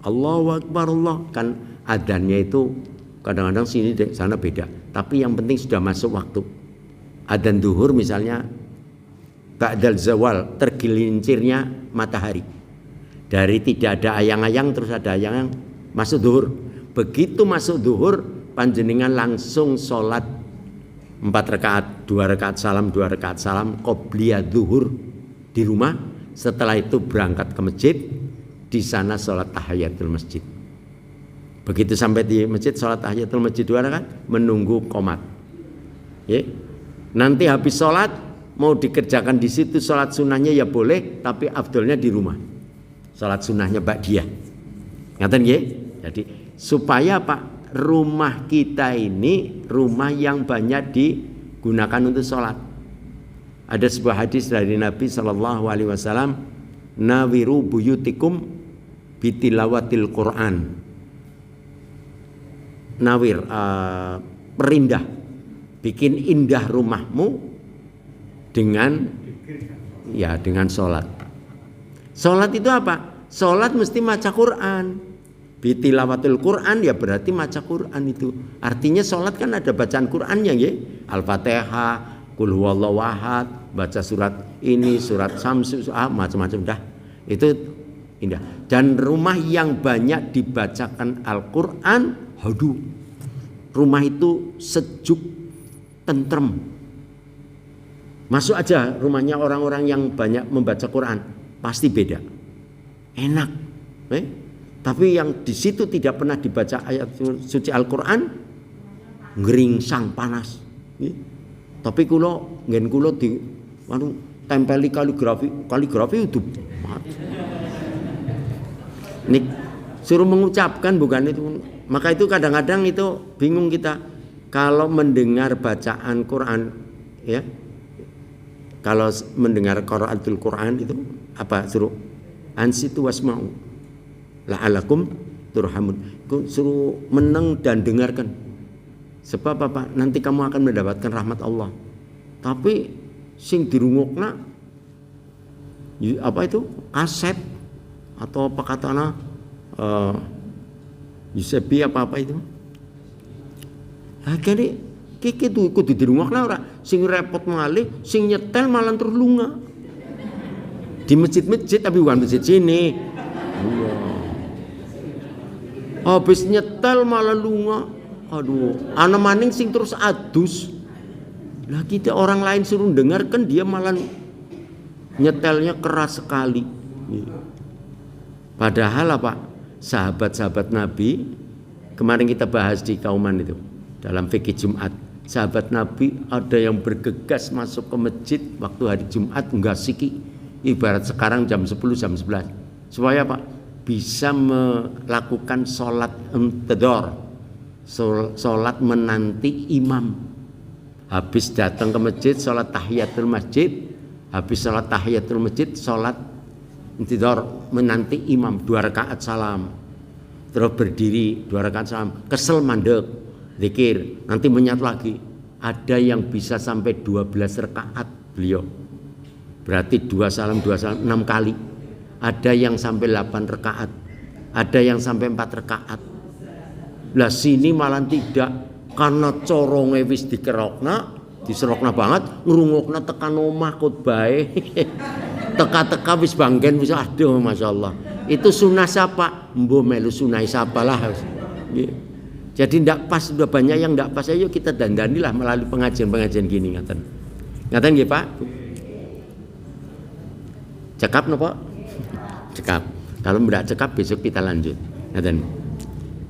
Allahu Akbar, Allah, kan adzannya itu kadang-kadang sini sana beda, tapi yang penting sudah masuk waktu. Adzan duhur misalnya ba'dal zawal, tergelincirnya matahari, dari tidak ada ayang-ayang terus ada ayang-ayang, masuk duhur. Begitu masuk duhur, panjenengan langsung sholat 4 rakaat, 2 rakaat salam, 2 rakaat salam, qobliyah duhur di rumah. Setelah itu berangkat ke masjid, di sana sholat tahiyatul masjid. Begitu sampai di masjid, sholat tahiyatul masjid 2 rakaat, menunggu qomat. Nanti habis sholat mau dikerjakan di situ sholat sunnahnya ya boleh, tapi afdolnya di rumah. Sholat sunnahnya ba'diyah. Ngaten nggih? Jadi supaya rumah kita ini rumah yang banyak digunakan untuk sholat. Ada sebuah hadis dari Nabi SAW, nawiru buyutikum bitilawatil Quran. Nawir, perindah, bikin indah rumahmu dengan sholat. Sholat itu apa? Sholat mesti maca Quran. Bitilawatil Quran ya berarti maca Quran itu. Artinya sholat kan ada bacaan Qurannya, ya. Al-Fatihah, Qul huwallahu ahad, baca surat ini, surat Samsu, macam-macam dah. Itu indah. Dan rumah yang banyak dibacakan Al-Qur'an, rumah itu sejuk, tentrem. Masuk aja rumahnya orang-orang yang banyak membaca Quran, pasti beda. Enak. Tapi yang di situ tidak pernah dibaca ayat suci Al-Qur'an, ngeringsang panas. Tapi ngen kulo di tempeli kaligrafi itu nik suruh mengucapkan bukan itu. Maka itu kadang-kadang itu bingung kita kalau mendengar bacaan Quran, ya. Kalau mendengar qiraatul Quran itu apa suruh ansitu wasma'u la'alakum turhamun. Suruh meneng dan dengarkan. Sebab apa? Nanti kamu akan mendapatkan rahmat Allah. Tapi sing dirungokna apa itu? Kaset atau apa katana Yusebi apa itu? Akhirnya kiki tuh ikut dirungokna ora. Sing repot malih, sing nyetel malah terus lunga. Di masjid-masjid tapi bukan masjid sini. Habis nyetel malah lunga. Aduh, ana maning sing terus adus. Lah kita orang lain suruh dengarkan dia malah nyetelnya keras sekali. Padahal apa? Sahabat-sahabat Nabi kemarin kita bahas di Kauman itu dalam fikih Jumat. Sahabat Nabi ada yang bergegas masuk ke masjid waktu hari Jumat enggak siki. Ibarat sekarang jam 10 jam 11. Supaya apa? Bisa melakukan sholat intidhar. Sholat menanti imam. Habis datang ke masjid sholat tahiyatul masjid, habis sholat tahiyatul masjid sholat intidhar menanti imam 2 rakaat salam, terus berdiri 2 rakaat salam, kesel mandek zikir, nanti menyatu lagi. Ada yang bisa sampai 12 rakaat beliau Berarti 2 salam 6 kali. Ada yang sampai 8 rakaat, ada yang sampai 4 rakaat. Lah sini malah tidak, karena coronge wis diserokna banget, ngrungokna tekan omah khotbahe. Teka-teka wis banggen wis aduh masyaallah. Itu sunnah siapa? Mbo melu sunah siapa lah. Jadi ndak pas, sudah banyak yang ndak pas. Ayo kita dandanilah melalui pengajian-pengajian gini ngaten. Ngaten nggih Pak? Cekap napa? Cekap. Kalau tidak cekap besok kita lanjut. Ngaten.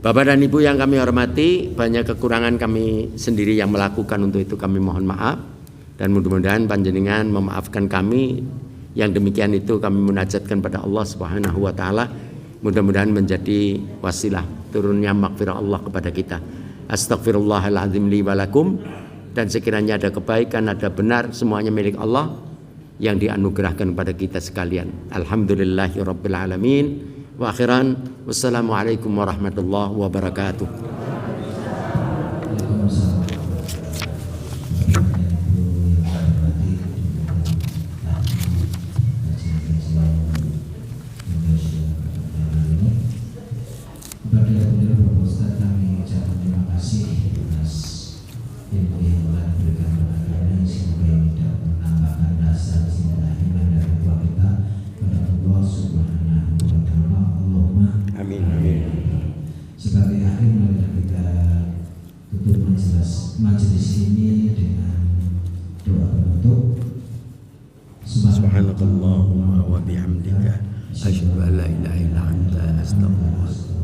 Bapak dan Ibu yang kami hormati, banyak kekurangan kami sendiri yang melakukan, untuk itu kami mohon maaf, dan mudah-mudahan panjenengan memaafkan kami. Yang demikian itu kami munajatkan pada Allah Subhanahu wa taala, mudah-mudahan menjadi wasilah turunnya maghfirah Allah kepada kita. Astaghfirullahaladzim li wa lakum, dan sekiranya ada kebaikan, ada benar, semuanya milik Allah yang dianugerahkan kepada kita sekalian. Alhamdulillahirabbil alamin. Wa akhiran, wassalamualaikum warahmatullahi wabarakatuh. Sebagai akhir marilah kita tutup majelis ini dengan doa penutup. Subhanakallahumma wa bihamdika asyhadu an la ilaha illa anta astaghfiruka